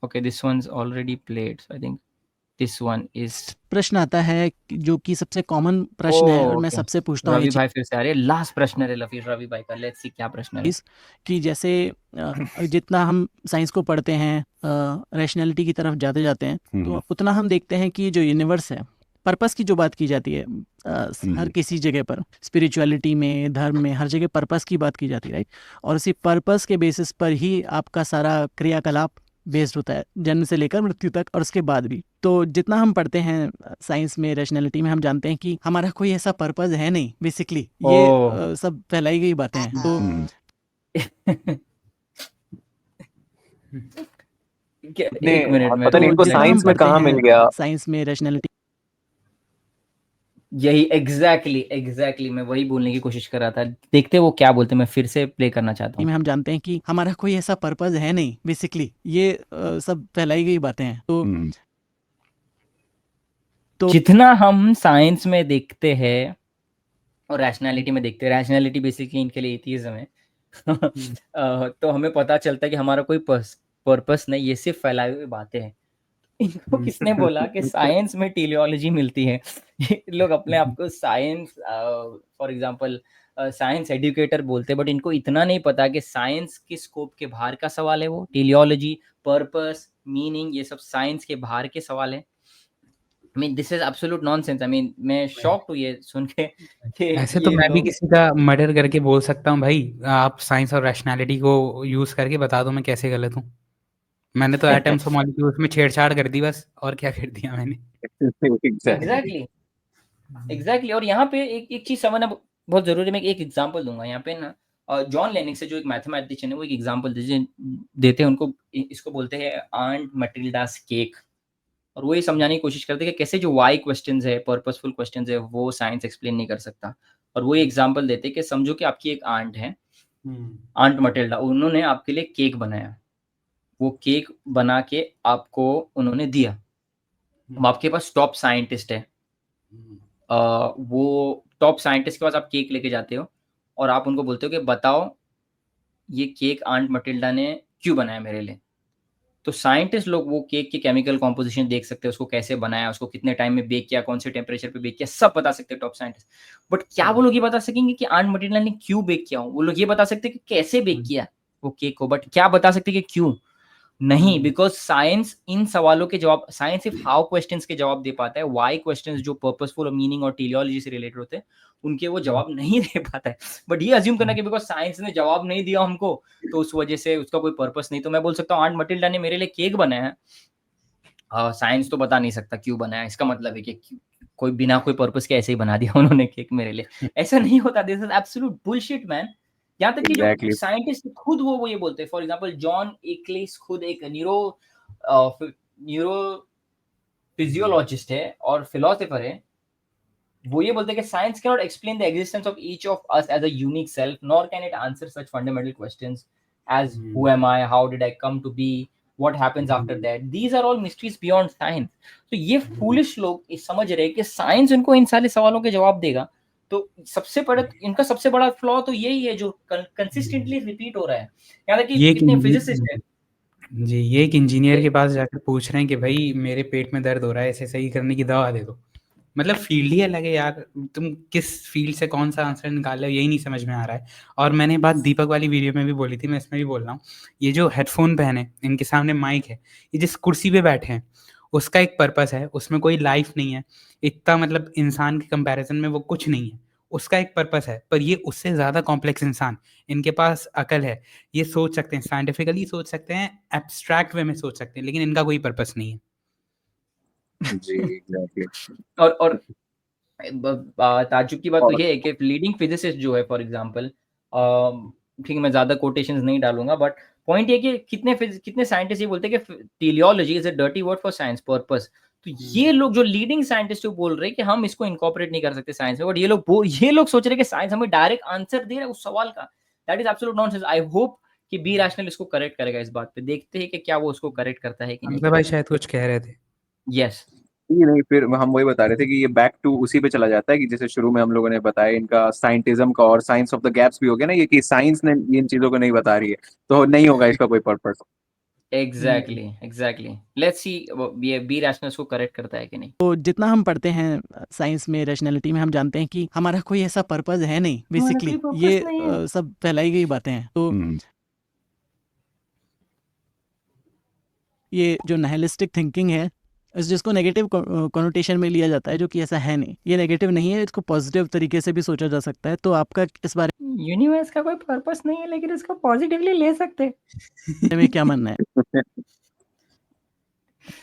Okay, this one's already played, so I think this one is. प्रश्न आता है जो कि सबसे कॉमन प्रश्न है और Oh, मैं okay. सबसे पूछता हूँ ये रवि भाई फिर से आ रहे हैं। लास्ट प्रश्न है रवि भाई का। लेट्स सी क्या प्रश्न है। चीज़ कि जैसे जितना हम साइंस को पढ़ते हैं, रैशनैलिटी की तरफ जाते जाते हैं, तो उतना हम देखते हैं कि जो यूनिवर्स है, पर्पस की जो बात की जाती है, हर किसी जगह पर, स्पिरिचुअलिटी में, धर्म में, हर जगह पर्पस की बात की जाती है, राइट? और उसी पर्पस के बेसिस पर ही आपका सारा क्रियाकलाप बेस्ड होता है, जन्म से लेकर मृत्यु तक और उसके बाद भी। तो जितना हम पढ़ते हैं साइंस में, रैशनैलिटी में, हम जानते हैं कि हमारा कोई ऐसा पर्पस है नहीं बेसिकली। ये ओह। सब फैलाई गई बातें हैं। तो एक मिनट में पता नहीं इनको जितना हम साइंस में पढ़ते कहाँ मिल हैं गया। साइंस में, रैशनैलिटी यही एग्जैक्टली मैं वही बोलने की कोशिश कर रहा था। देखते वो क्या बोलते हैं, मैं फिर से प्ले करना चाहता हूँ। में हम जानते हैं कि हमारा कोई ऐसा पर्पस है नहीं बेसिकली। ये सब फैलाई गई बातें हैं। तो जितना हम साइंस में देखते हैं और रैशनैलिटी में देखते हैं, रैशनैलिटी बेसिकली इनके लिए एथियज्म है। तो हमें पता चलता है कि हमारा कोई पर्पस नहीं, ये सिर्फ फैलाई हुई बातें हैं। इनको किसने बोला कि साइंस में टेलियोलॉजी मिलती है? ये लोग अपने आप को science, for example science educator बोलते हैं, बट इनको इतना नहीं पता कि साइंस के स्कोप के बाहर का सवाल है। वो टेलियोलॉजी, पर्पस, मीनिंग, ये सब साइंस के बाहर के सवाल है। I mean this is absolute nonsense. I mean मैं शॉक्ड हूँ ये सुन के कि ऐसे तो ये मैं भी लोग। किसी का मर्डर करके बोल सकता हूँ भाई, आप साइंस और रैशनैलिटी को यूज़ करके बता दो मैं कैसे गलत हूँ। मैंने तो एटम्स और मॉलिक्यूल्स में छेड़छाड़ कर दी बस, और क्या कर दिया मैंने? एग्जैक्टली। और यहाँ पे एक चीज समझना बहुत जरूरी है। मैं एक एग्जांपल दूंगा यहाँ पे ना। जॉन लेनिक से जो एक मैथमेटिशियन है, वो एक एग्जांपल देते हैं उनको। इसको बोलते हैं आंट मटिल्डास केक। और वो ये समझाने की कोशिश करते हैं कि कैसे जो वाई क्वेश्चंस है, पर्पसफुल क्वेश्चंस है, वो साइंस एक्सप्लेन नहीं कर सकता। और वो एग्जांपल देते हैं कि समझो कि आपकी एक आंट है, आंट मटिल्डा। उन्होंने आपके लिए केक बनाया। वो केक बना के आपको उन्होंने दिया। अब आपके पास टॉप साइंटिस्ट है। वो टॉप साइंटिस्ट के पास आप केक लेके जाते हो और आप उनको बोलते हो कि बताओ ये केक आंट मटिल्डा ने क्यों बनाया मेरे लिए। तो साइंटिस्ट लोग वो केक की केमिकल कॉम्पोजिशन देख सकते हैं, उसको कैसे बनाया, उसको कितने टाइम में बेक किया, कौन से टेम्परेचर पे बेक किया, सब बता सकते हैं टॉप साइंटिस्ट। बट क्या वो लोग ये बता सकेंगे कि आंट मटिल्डा ने क्यों बेक किया? वो लोग ये बता सकते हैं कि कैसे बेक किया वो केक को, बट क्या बता सकते कि क्यों नहीं। बिकॉज साइंस इन सवालों के जवाब, साइंस सिर्फ हाउ क्वेश्चंस के जवाब दे पाता है। वाई क्वेश्चंस जो पर्पसफुल और मीनिंग और टेलियोलॉजी से रिलेटेड होते हैं, उनके वो जवाब नहीं दे पाता है। बट ये अज्यूम करना कि बिकॉज साइंस ने जवाब नहीं दिया हमको, तो उस वजह से उसका कोई पर्पस नहीं। तो मैं बोल सकता हूँ आंट मटिल्डा ने मेरे लिए केक बनाया है, साइंस तो बता नहीं सकता क्यों बनाया। इसका मतलब है कि कोई बिना कोई पर्पस के ऐसे ही बना दिया उन्होंने केक मेरे लिए। ऐसा नहीं होता। This is absolute bullshit man. यहाँ तक कि जो साइंटिस्ट खुद वो ये बोलते हैं। फॉर एग्जांपल जॉन एक्लिस खुद एक न्यूरो फिजियोलॉजिस्ट है और फिलोसोफर है। वो ये बोलते हैं कि science can not explain the existence of each of us as a unique self, nor can it answer such fundamental questions as who am I, how did I come to be, what happens after that. These are all mysteries beyond science. तो ये foolish लोग समझ रहे हैं कि science इनको इन सारे सवालों के जवाब देगा। तो सबसे बड़ा इनका सबसे बड़ा फ्लॉ तो यही है जो कंसिस्टेंटली रिपीट हो रहा है। यहाँ तक कि कितने फिजिसिस्ट है जी, ये एक इंजीनियर के पास जाकर पूछ रहे हैं कि भाई मेरे पेट में दर्द हो रहा है, इसे सही करने की दवा दे दो। मतलब फील्ड ही अलग है यार, तुम किस फील्ड से कौन सा आंसर निकाल रहे हो यही नहीं समझ में आ रहा है। और मैंने बात दीपक वाली वीडियो में भी बोली थी, मैं इसमें भी बोल रहा हूँ, ये जो हेडफोन पहने, इनके सामने माइक है, ये जिस कुर्सी पे बैठे हैं उसका एक पर्पस है, उसमें कोई लाइफ नहीं है इतना, मतलब इंसान के कंपैरिजन में वो कुछ नहीं है, उसका एक पर्पस है। पर ये उससे ज़्यादा कॉम्प्लेक्स इंसान, इनके पास अकल है, ये सोच सकते हैं, साइंटिफिकली सोच सकते हैं, एब्स्ट्रैक्ट वे में सोच सकते हैं, लेकिन इनका कोई पर्पस नहीं है। जी एग्जैक्टली। और ताज्जुब की बात तो ये है कि लीडिंग फिजिसिस्ट जो है, फॉर एग्जांपल, ठीक है मैं ज्यादा कोटेशंस नहीं डालूंगा, बट पॉइंट ये कि कितने साइंटिस्ट ये बोलते हैं कि teleology is a dirty word for science purpose. तो ये लोग जो लीडिंग साइंटिस्ट बोल रहे हैं कि हम इसको इनकॉर्पोरेट नहीं कर सकते साइंस में, बट ये लोग सोच रहे हैं कि साइंस हमें डायरेक्ट आंसर दे रहा है उस सवाल का। That is absolute nonsense. I hope कि बी रैशनल इसको करेक्ट करेगा इस बात पे। देखते हैं कि क्या वो उसको करेक्ट करता है कि नहीं हमजा भाई करता। शायद कुछ कह रहे थे। यस। नहीं, फिर हम वही बता रहे थे कि ये बैक टू उसी पे चला जाता है कि जैसे शुरू में हम लोगों ने बताया इनका साइंटिज्म का, और साइंस ऑफ द गैप्स भी हो गया ना, ये कि साइंस ने इन चीजों को नहीं बता रही है तो नहीं होगा इसका कोई पर्पस। एग्जैक्टली लेट्स सी ये बी रैशनल को करेक्ट करता है कि नहीं। तो जितना हम पढ़ते हैं साइंस में, रैशनैलिटी में, हम जानते हैं कि हमारा कोई ऐसा पर्पस है नहीं बेसिकली, कोई ये purpose नहीं है। सब फैलाई गई बातें हैं। तो ये जो नाइलिस्टिक थिंकिंग है, जिसको नेगेटिव कॉनोटेशन में लिया जाता है, जो कि ऐसा है नहीं, ये नेगेटिव नहीं है, इसको पॉजिटिव तरीके से भी सोचा जा सकता है। तो आपका इस बारे यूनिवर्स का कोई पर्पस नहीं है, लेकिन इसको पॉजिटिवली ले सकते हैं। में क्या मानना है?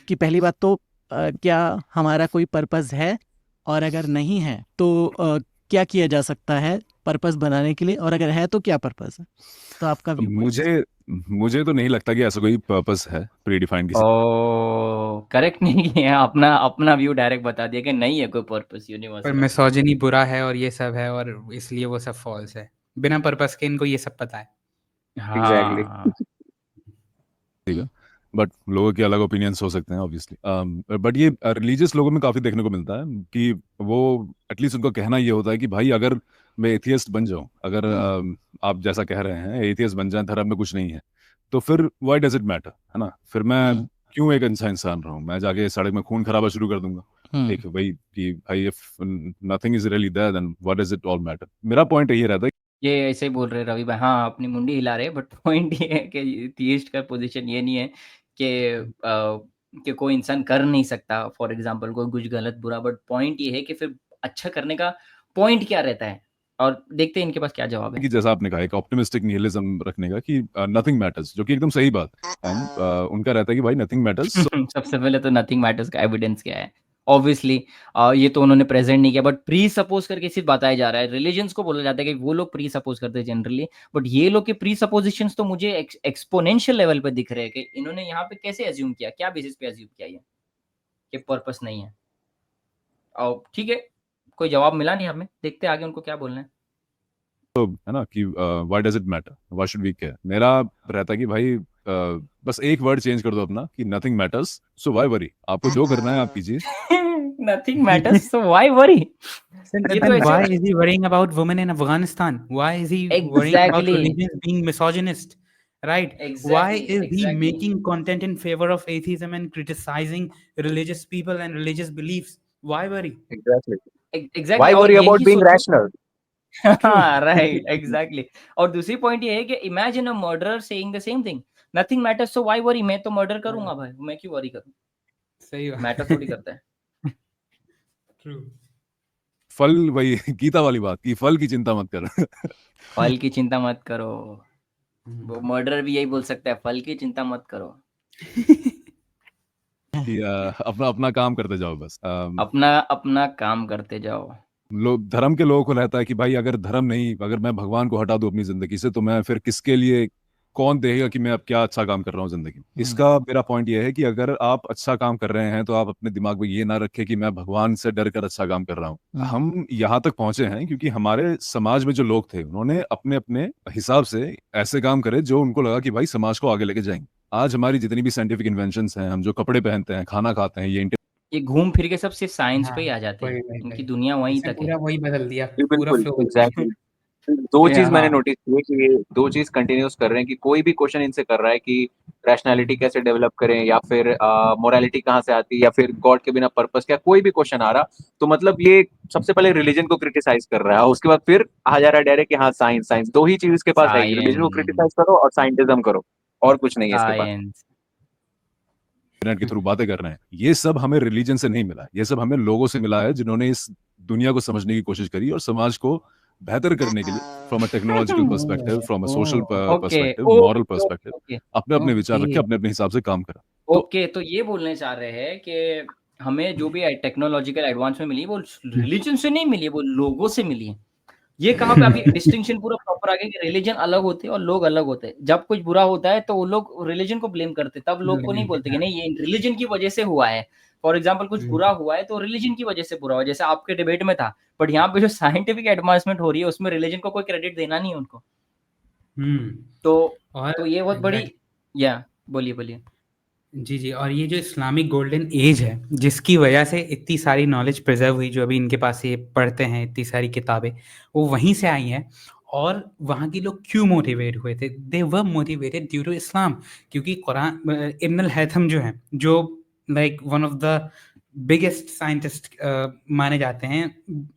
कि पहली बात तो क्या हमारा कोई पर्पस है, और अगर नहीं है तो क्या किया जा सकता है पर्पस बनाने के लिए, और अगर है तो क्या पर्पस है? तो आपका मुझे तो नहीं लगता कि ऐसा कोई पर्पस है प्रीडिफाइंड किसी। करेक्ट नहीं किया, अपना व्यू डायरेक्ट बता दिया कि नहीं है कोई पर्पस यूनिवर्स पर का। मिसोजिनी बुरा है और ये सब है, और इसलिए वो सब फॉल्स है। बिना पर्पस के इनको ये सब पता है। Exactly. हाँ ठीक है, बट लोगों के अलग ओपिनियंस हो सकते हैं ऑब्वियसली। बट ये रिलीजियस लोगों में काफ़ी देखने को मिलता है कि वो एटलीस्ट उनका कहना ये होता है कि भाई अगर मैं एथियस्ट बन जाऊं, अगर आप जैसा कह रहे हैं एथियस्ट बन जाए, धर्म में कुछ नहीं है, तो फिर व्हाई डज इट मैटर, है ना? फिर मैं क्यों एक इंसान रहूं? मैं जाके सड़क में खून खराबा शुरू कर दूंगा। एक भाई कि भाई if nothing is really there then what does it all matter. मेरा पॉइंट यही रहता है। ये ऐसे ही बोल रहे रवि भाई, हाँ अपनी मुंडी हिला रहे, बट पॉइंट ये है कि थीइस्ट का पोजीशन ये नहीं है कि कोई इंसान कर नहीं सकता, फॉर एग्जांपल कोई कुछ गलत बुरा, बट पॉइंट ये है कि फिर अच्छा करने का पॉइंट क्या रहता है। और देखते हैं इनके पास क्या जवाब है। कि जैसा आपने कहा एक ऑप्टिमिस्टिक निहिलिज्म रखने का कि नथिंग मैटर्स, जो कि एकदम सही बात है। एंड उनका रहता है कि भाई नथिंग मैटर्स। सबसे पहले तो नथिंग मैटर्स का एविडेंस क्या है? ऑब्वियसली ये तो उन्होंने प्रेजेंट नहीं किया, बट प्री सपोज करके सिर्फ बताया जा रहा है। रिलीजन्स को बोला जाता है कि वो लोग प्री सपोज करते हैं जनरली, बट ये लोग के प्री सपोजिशंस तो मुझे एक्सपोनेंशियल लेवल पे दिख रहे हैं कि इन्होंने यहाँ पे कैसे एज्यूम किया, क्या बेसिस पे एज्यूम किया ये कि पर्पस नहीं है। और ठीक है, कोई जवाब मिला नहीं हमें, देखते आगे उनको क्या बोलना है। तो है ना कि why does it matter, why should we care. मेरा रहता है कि भाई बस एक वर्ड चेंज कर दो अपना कि nothing matters, so why worry. आपको जो करना है आप कीजिए। Nothing matters, so why worry? Then why is he worrying about women in Afghanistan? Why is he worrying about religions being misogynist? Right? Why is he making content in favor of atheism and criticizing religious people and religious beliefs? Why worry? Exactly. Why worry about being rational? Right, exactly. और दूसरी point ये है कि imagine a murderer saying the same thing. Nothing matters, so why worry? मैं तो murder करूंगा भाई, मैं क्यों वरी करूं? सही बात, मैटर थोड़ी करता है। True. फल, वही गीता वाली बात की फल की चिंता मत कर। फल की चिंता मत करो, वो मर्डर भी यही बोल सकता है, फल की चिंता मत करो। कि अपना अपना काम करते जाओ बस। अपना काम करते जाओ। लोग धर्म के लोगों को रहता है कि भाई अगर धर्म नहीं, अगर मैं भगवान को हटा दूं अपनी जिंदगी से, तो मैं फिर किसके लिए, कौन देखेगा कि मैं अब क्या अच्छा काम कर रहा हूँ जिंदगी में। इसका मेरा पॉइंट ये है कि अगर आप अच्छा काम कर रहे हैं तो आप अपने दिमाग में ये ना रखें कि मैं भगवान से डर कर अच्छा काम कर रहा हूँ। हम यहाँ तक पहुंचे हैं क्योंकि हमारे समाज में जो लोग थे उन्होंने अपने अपने हिसाब से ऐसे काम करे जो उनको लगा कि भाई समाज को आगे लेके जाएंगे। आज हमारी जितनी भी साइंटिफिक इन्वेंशंस हैं, हम जो कपड़े पहनते हैं, खाना खाते हैं, ये घूम फिर के सब सिर्फ साइंस पे ही आ जाते हैं, इनकी दुनिया वहीं तक है। पूरा वही बदल दिया, पूरा फ्लो। एग्जैक्टली। दो चीज मैंने नोटिस की है कि ये दो चीज कंटिन्यूस कर रहे हैं कि कोई भी क्वेश्चन इनसे कर रहा है कि रैशनैलिटी कैसे डेवलप करें, या फिर मोरालिटी कहाँ से आती है, या फिर गॉड के बिना पर्पस क्या, कोई भी क्वेश्चन आ रहा तो मतलब ये सबसे पहले रिलीजन को क्रिटिसाइज कर रहा है, उसके बाद फिर आ जा रहा है डायरेक्ट कि हाँ साइंस, साइंस दो ही चीज इसके पास है, रिलीजन को क्रिटिसाइज करो और साइंटिज्म करो, और कुछ नहीं है इसके पास। इंटरनेट के थ्रू बातें कर रहे हैं, ये सब हमें रिलीजन से नहीं मिला, ये सब हमें लोगों से मिला है जिन्होंने इस दुनिया को समझने की कोशिश करी और समाज को बेहतर करने के लिए from a technological perspective, from a social perspective, moral perspective अपने अपने विचार रखे, अपने अपने हिसाब से काम करा। ओके, तो ये बोलने चाह रहे हैं कि हमें जो भी टेक्नोलॉजिकल एडवांसमेंट मिली वो रिलीजन से नहीं मिली, वो लोगों से मिली है। ये कहाँ पे अभी डिस्टिंक्शन पूरा प्रॉपर आ गया कि रिलीजन अलग होते हैं और लोग अलग होते हैं। जब कुछ बुरा होता है तो वो लोग रिलीजन को ब्लेम करते, तब लोग को नहीं बोलते कि नहीं ये रिलीजन की वजह से हुआ है। फॉर एग्जाम्पल कुछ बुरा हुआ है तो रिलीजन की वजह से बुरा हुआ, जैसे आपके डिबेट में था। बट यहाँ पे जो साइंटिफिक एडवांसमेंट हो रही है उसमें रिलीजन को कोई क्रेडिट देना नहीं है उनको। तो ये बहुत बड़ी, या बोलिए। जी, और ये जो इस्लामिक गोल्डन एज है जिसकी वजह से इतनी सारी नॉलेज प्रिजर्व हुई, जो अभी इनके पास ये पढ़ते हैं, इतनी सारी किताबें वो वहीं से आई हैं। और वहाँ के लोग क्यों मोटिवेट हुए थे? दे वर मोटिवेटेड ड्यू टू इस्लाम, क्योंकि कुरान इब्न अल हैथम जो हैं, जो like one of the biggest scientist माने जाते हैं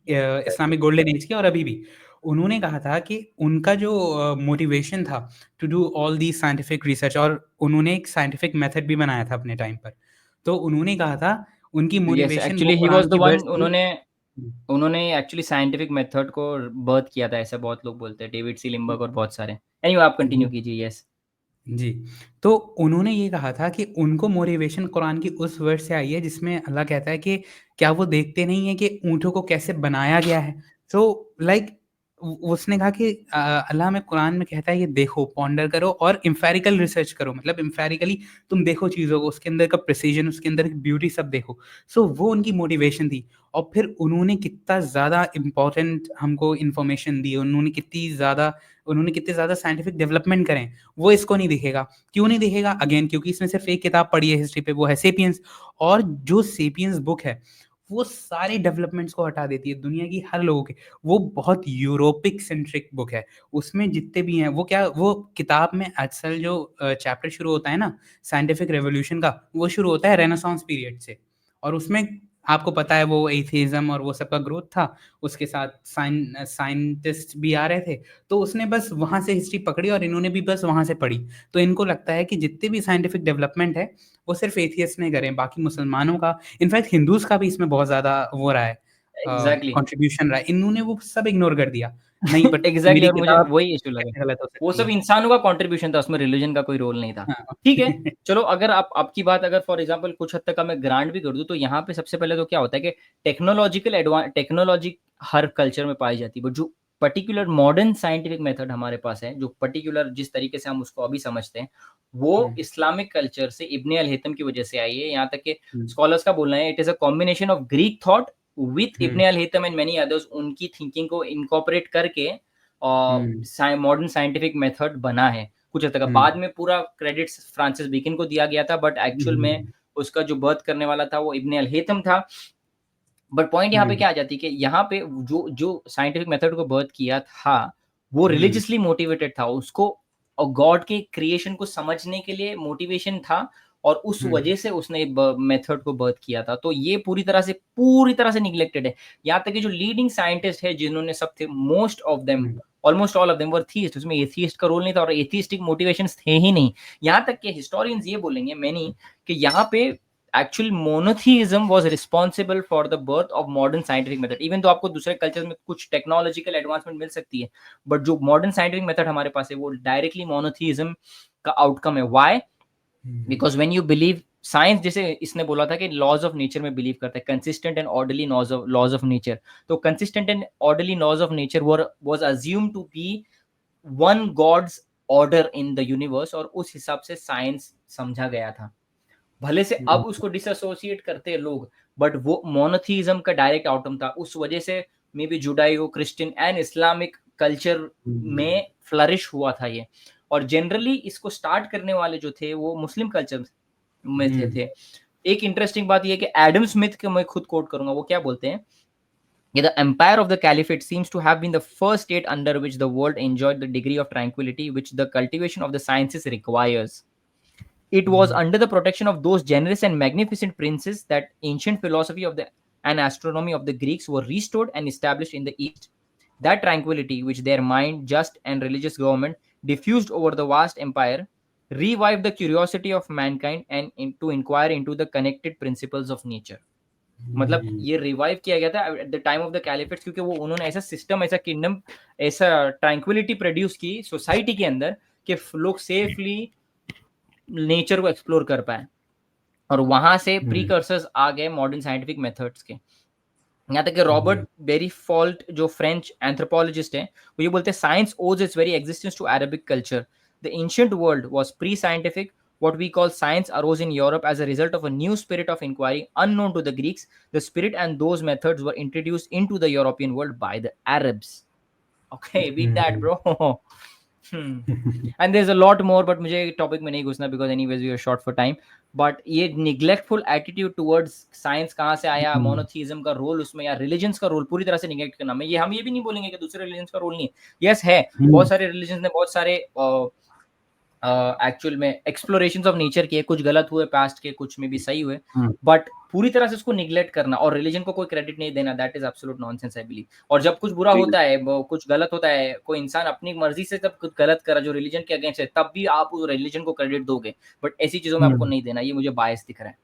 इस्लामिक गोल्डन एज के, और अभी भी उन्होंने कहा था कि उनका जो मोटिवेशन था to do all the scientific research, और उन्होंने एक साइंटिफिक मेथड भी बनाया था अपने टाइम पर, तो उन्होंने कहा था उनकी यस, मोटिवेशन एक्चुअली वो ही was Quran the key one, verse थी। उन्होंने एक्चुअली साइंटिफिक मेथड को बर्थ किया था, ऐसा बहुत लोग बोलते हैं, डेविड सी लिम्बर्ग और बहुत सारे। एनीवे आप कंटिन्यू कीजिए। यस जी, तो उन्होंने ये कहा था कि उनको मोटिवेशन कुरान की उस वर्स से आई है जिसमें अल्लाह कहता है कि क्या वो देखते नहीं है कि ऊँटों को कैसे बनाया गया है? सो लाइक उसने कहा कि अल्लाह में कुरान में कहता है कि देखो, पॉन्डर करो और एम्पिरिकल रिसर्च करो, मतलब एम्पिरिकली तुम देखो चीज़ों को, उसके अंदर का प्रिसिजन, उसके अंदर की ब्यूटी सब देखो। सो वो उनकी मोटिवेशन थी, और फिर उन्होंने कितना ज़्यादा इम्पोर्टेंट हमको इन्फॉर्मेशन दी, उन्होंने कितनी ज़्यादा साइंटिफिक डेवलपमेंट करें, वो इसको नहीं दिखेगा। क्यों नहीं दिखेगा? अगेन क्योंकि इसने सिर्फ एक किताब पढ़ी है हिस्ट्री पे, वो है सेपियंस, और जो सेपियंस बुक है वो सारे डेवलपमेंट्स को हटा देती है दुनिया की हर लोगों के। वो बहुत यूरोपिक सेंट्रिक बुक है, उसमें जितने भी हैं वो किताब में अक्सर जो चैप्टर शुरू होता है ना साइंटिफिक रेवोल्यूशन का, वो शुरू होता है रेनेसांस पीरियड से, और उसमें आपको पता है वो एथीज्म और वो सब का ग्रोथ था, उसके साथ साइंटिस्ट भी आ रहे थे, तो उसने बस वहाँ से हिस्ट्री पकड़ी और इन्होंने भी बस वहाँ से पढ़ी। तो इनको लगता है कि जितने भी साइंटिफिक डेवलपमेंट है वो सिर्फ एथियस्ट ने करे, बाकी मुसलमानों का, इनफैक्ट हिंदूज का भी इसमें बहुत ज़्यादा वो रहा है, एग्जैक्टली कंट्रीब्यूशन रहा है, इन्होंने वो सब इग्नोर कर दिया। नहीं, बट एग्जैक्टली मेरी और मुझे किताब वही इशू लगा, कैसे गलत हो वो सकती सब है? इंसानों का कंट्रीब्यूशन था, उसमें रिलीजन का कोई रोल नहीं था। हाँ। ठीक है, चलो अगर आप आपकी बात अगर फॉर एग्जांपल कुछ हद तक मैं ग्रांट भी कर दूं, तो यहाँ पे सबसे पहले तो क्या होता है कि टेक्नोलॉजी हर कल्चर में पाई जाती है, बट जो पर्टिकुलर मॉडर्न साइंटिफिक मेथड हमारे पास है, जो पर्टिकुलर जिस तरीके से हम उसको अभी समझते हैं, वो इस्लामिक कल्चर से इब्न अल हैथम की वजह से आई है। यहाँ तक के स्कॉलर्स का बोलना है it is a combination of Greek thought with Ibn al Haytham and many others, उनकी थिंकिंग को इनकॉर्पोरेट करके मॉडर्न साइंटिफिक मेथड बना है कुछ हद तक। बाद में पूरा क्रेडिट फ्रांसिस बेकन को दिया गया था, बट एक्चुअल में उसका जो बर्थ करने वाला था वो इब्न अल हैथम था। बट पॉइंट यहाँ पे क्या आ जाती है कि यहाँ पे जो जो साइंटिफिक मेथड को बर्थ किया था वो रिलीजियसली मोटिवेटेड था, उसको और गॉड के क्रिएशन को समझने के लिए मोटिवेशन था, और उस वजह से उसने मेथड को बर्थ किया था। तो ये पूरी तरह से निग्लेक्टेड है। यहाँ तक कि जो लीडिंग साइंटिस्ट है जिन्होंने सब थे, most of them, almost all of them were theist, उसमें एथियस्ट का रोल नहीं था और एथियस्टिक मोटिवेशंस थे ही नहीं। यहाँ तक कि हिस्टोरियंस ये बोलेंगे मैनी कि यहाँ पे actual monotheism was responsible for the birth of modern scientific method. Even तो आपको दूसरे कल्चर में कुछ टेक्नोलॉजिकल एडवांसमेंट मिल सकती है, बट जो मॉडर्न साइंटिफिक मेथड हमारे पास है वो डायरेक्टली मोनोथीइज्म का आउटकम है। Why? Because when you believe science, जैसे इसने बोला था कि लॉज ऑफ नेचर में बिलीव करता है, consistent and orderly laws of nature. तो consistent and orderly laws of nature was assumed to be one God's order in the universe, और उस हिसाब से साइंस समझा गया था। भले से अब उसको डिसएसोसिएट करते हैं लोग, बट वो मोनोथीइज्म का डायरेक्ट आउटकम था। उस वजह से maybe Judeo Christian and Islamic culture में फ्लरिश हुआ था ये। और जनरली इसको स्टार्ट करने वाले जो थे वो मुस्लिम कल्चर में थे। एक इंटरेस्टिंग बात ये है कि एडम स्मिथ के मैं खुद कोट करूंगा, वो क्या बोलते हैं कि the empire of the caliphate seems to have been the first state under which the world enjoyed the degree of tranquility which the cultivation of the sciences requires. It was under the protection of those generous and magnificent princes that ancient philosophy of the and astronomy of the Greeks were restored and established in the East. That tranquility which their mind, just and religious government diffused over the vast empire revived the curiosity of mankind and to inquire into the connected principles of nature. मतलब ये revive किया गया था at the time of the caliphates, क्योंकि वो उन्होंने ऐसा system, ऐसा किंगडम, ऐसा ट्रैंक्विलिटी प्रोड्यूस की सोसाइटी के अंदर कि लोग सेफली नेचर को एक्सप्लोर कर पाए, और वहां से प्रीकर्सर्स आ गए मॉडर्न साइंटिफिक मेथड्स के। यहाँ तक कि रॉबर्ट बेरीफॉल्ट जो फ्रेंच एंथ्रोपोलॉजिस्ट है, वो ये बोलते हैं science owes its very existence to Arabic culture. The ancient world was pre scientific. What we call science arose in Europe as a result of a new spirit of inquiry unknown to the Greeks. The spirit and those methods were introduced into the European world by the Arabs. Okay, beat that, bro. And there is a lot more, but मुझे topic में नहीं घुसना because anyways we are short for time. But ये neglectful attitude towards science कहाँ से आया, monotheism का role उसमें या रिलीजन्स का रोल पूरी तरह से निगलेक्ट करना। मैं हम ये भी नहीं बोलेंगे कि दूसरे रिलीजन्स का रोल नहीं है, यस है, बहुत सारे रिलीजन्स ने बहुत सारे एक्चुअल में एक्सप्लोरेशंस ऑफ नेचर किए, कुछ गलत हुए पास्ट के, कुछ में भी सही हुए, बट पूरी तरह से उसको निग्लेक्ट करना और रिलीजन को कोई क्रेडिट नहीं देना, that is absolute nonsense I believe. और जब कुछ बुरा होता है, कुछ गलत होता है, कोई इंसान अपनी मर्जी से जब कुछ गलत करा जो रिलीजन के अगेंस्ट है, तब भी आप उस रिलीजन को क्रेडिट दोगे, बट ऐसी चीजों में आपको नहीं देना। ये मुझे बायस दिख रहा है।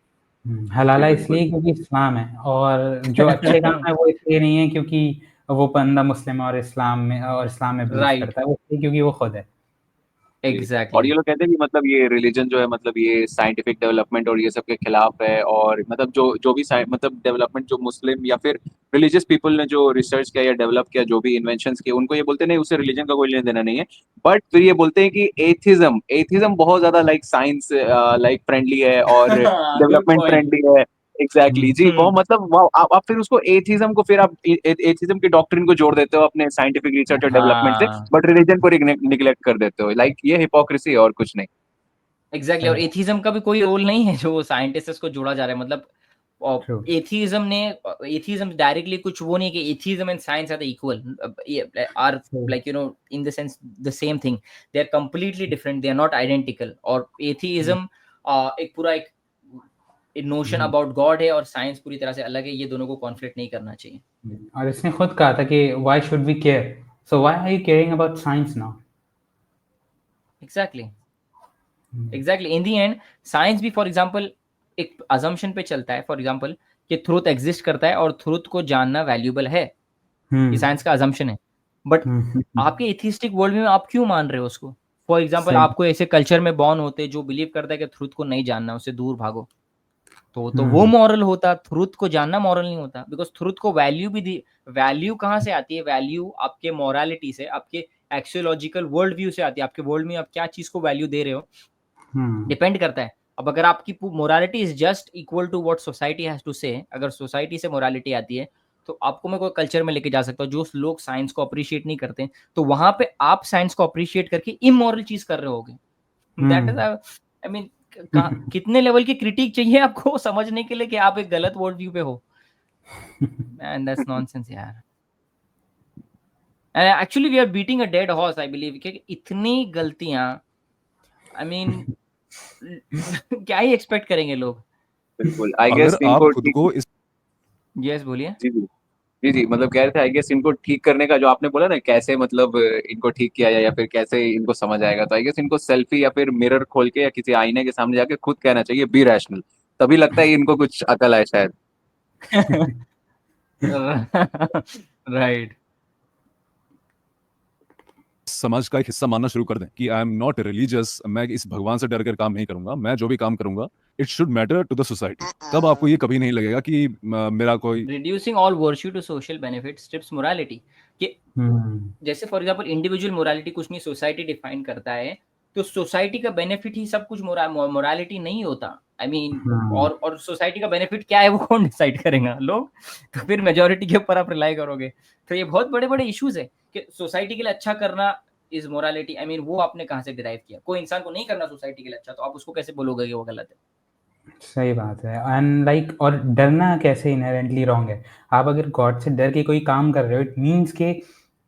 हलाला इसलिए क्योंकि इस्लाम है, और जो अच्छे काम है वो इसलिए नहीं है क्योंकि वो बंदा मुस्लिम और इस्लाम में बिलीव करता है, वो इसलिए क्योंकि वो खुद है। एग्जैक्टली। और ये लोग कहते हैं कि मतलब ये रिलीजन जो है मतलब ये साइंटिफिक डेवलपमेंट और ये सब के खिलाफ है, और मतलब जो भी मतलब डेवलपमेंट जो मुस्लिम या फिर रिलीजियस पीपल ने जो रिसर्च किया या डेवलप किया, जो भी इन्वेंशंस किए, उनको ये बोलते नहीं उससे रिलीजन का कोई लेना देना नहीं है। बट फिर ये बोलते हैं कि एथिज्म बहुत ज्यादा लाइक साइंस लाइक फ्रेंडली है और डेवलपमेंट फ्रेंडली है। एग्जैक्टली जी, बहुत मतलब आप फिर उसको एथिज्म को फिर आप एथिज्म की डॉक्ट्रिन को जोड़ देते हो अपने साइंटिफिक रिसर्च और डेवलपमेंट से, बट रिलीजन को निग्लेक्ट कर देते हो। लाइक ये हिपोक्रेसी और कुछ नहीं। एग्जैक्टली। और एथिज्म का भी कोई रोल नहीं है जो साइंटिस्ट को जोड़ा जा रहा है, मतलब एथिज्म डायरेक्टली कुछ वो नहीं है कि atheism and science are equal, or like you know in the sense the same thing, they are completely different, they are not identical. और एथिज्म एक पूरा एक नोशन अबाउट गॉड है, और साइंस पूरी तरह से अलग है, ये दोनों को कॉन्फ्लिक्ट नहीं करना चाहिए। और इसने खुद कहा था कि why should we care, so why are you caring about science now. Exactly exactly. In the end science भी फॉर एग्जांपल एक अजम्पशन पे चलता है, फॉर एग्जांपल कि ट्रूथ एग्जिस्ट करता है और ट्रूथ को जानना वैल्यूएबल है, ये साइंस का अजम्पशन है। बट आपके एथिस्टिक वर्ल्ड में आप क्यों मान रहे हो उसको? फॉर एग्जांपल आपको ऐसे कल्चर में बॉर्न होते जो बिलीव करता है कि ट्रूथ को नहीं जानना, उससे दूर भागो, तो वो मॉरल होता, ट्रूथ को जानना मॉरल नहीं होता। बिकॉज ट्रूथ को वैल्यू भी दी, वैल्यू कहाँ से आती है? वैल्यू आपके मोरालिटी से, आपके एक्सियोलॉजिकल वर्ल्ड व्यू से आती है। आपके वर्ल्ड में आप क्या चीज को वैल्यू दे रहे हो डिपेंड करता है। अब अगर आपकी morality is just equal to what society has to say, अगर सोसाइटी से मोरालिटी आती है तो आपको मैं कोई कल्चर में लेके जा सकता हूँ जो लोग साइंस को अप्रिशिएट नहीं करते, तो वहां पे आप साइंस को अप्रिशिएट करके इमोरल चीज कर रहे होगे। दैट इज आई मीन कितने लेवल की क्रिटिक चाहिए आपको समझने के लिए कि आप एक गलत वर्ल्ड व्यू पे हो? मैन दैट्स नॉनसेंस यार। And actually we are beating a dead horse I believe, कि इतनी गलतियां, आई मीन क्या ही एक्सपेक्ट करेंगे लोग। बिल्कुल, आई गेस अगर आप खुद को इस यस बोलिए। जी मतलब कह रहे थे आई गेस इनको ठीक करने का जो आपने बोला ना, कैसे मतलब इनको ठीक किया जाए या फिर कैसे इनको समझ आएगा, तो आई गेस इनको सेल्फी या फिर मिरर खोल के या किसी आईने के सामने जाके खुद कहना चाहिए बी रैशनल, तभी लगता है इनको कुछ अकल आए शायद। राइट। समाज का एक हिस्सा मानना शुरू कर दें कि आई एम नॉट रिलीजियस, मैं इस भगवान से डर कर काम नहीं करूंगा, मैं जो भी काम करूंगा it should matter to the society, तब आपको ये कभी नहीं लगेगा कि मेरा कोई reducing all virtue to social benefit strips morality. कि जैसे फॉर एग्जांपल इंडिविजुअल मोरालिटी कुछ नहीं, सोसाइटी डिफाइन करता है, तो सोसाइटी का बेनिफिट ही सब कुछ, मोरालिटी नहीं होता। आई मीन और सोसाइटी का बेनिफिट क्या है वो कौन डिसाइड करेगा? लोग। तो फिर मेजोरिटी के ऊपर आप रिलाई करोगे, तो ये बहुत बड़े बड़े इश्यूज है कि सोसाइटी के लिए अच्छा करना इज मोरालिटी। आई मीन वो आपने कहाँ से डिराइव किया? कोई इंसान को नहीं करना सोसाइटी के लिए अच्छा, तो आप उसको कैसे बोलोगे कि वो गलत है? सही बात है। एंड लाइक और डरना कैसे इनहेरेंटली रॉन्ग है? आप अगर गॉड से डर के कोई काम कर रहे हो, इट मीन्स के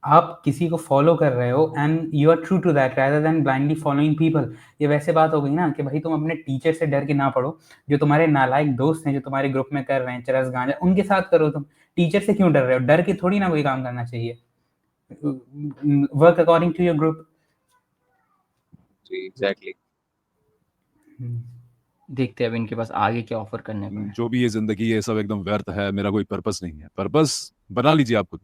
आप किसी को फॉलो कर रहे हो and you are true to that rather than blindly following people. ये वैसे बात हो गई ना कि भाई तुम अपने टीचर से डर के ना पढ़ो, जो तुम्हारे नालायक दोस्त हैं जो तुम्हारे ग्रुप में कर रहे हैं चरस गांजा, उनके साथ करो। तुम टीचर से क्यों डर रहे हो? डर के थोड़ी ना कोई काम करना चाहिए। Work according to your group. जी एग्जैक्टली। देखते हैं अब इनके पास आगे क्या ऑफर करने को है। जो भी ये जिंदगी है सब एकदम व्यर्थ है, मेरा कोई पर्पस नहीं है। पर्पस बना लीजिए आप खुद,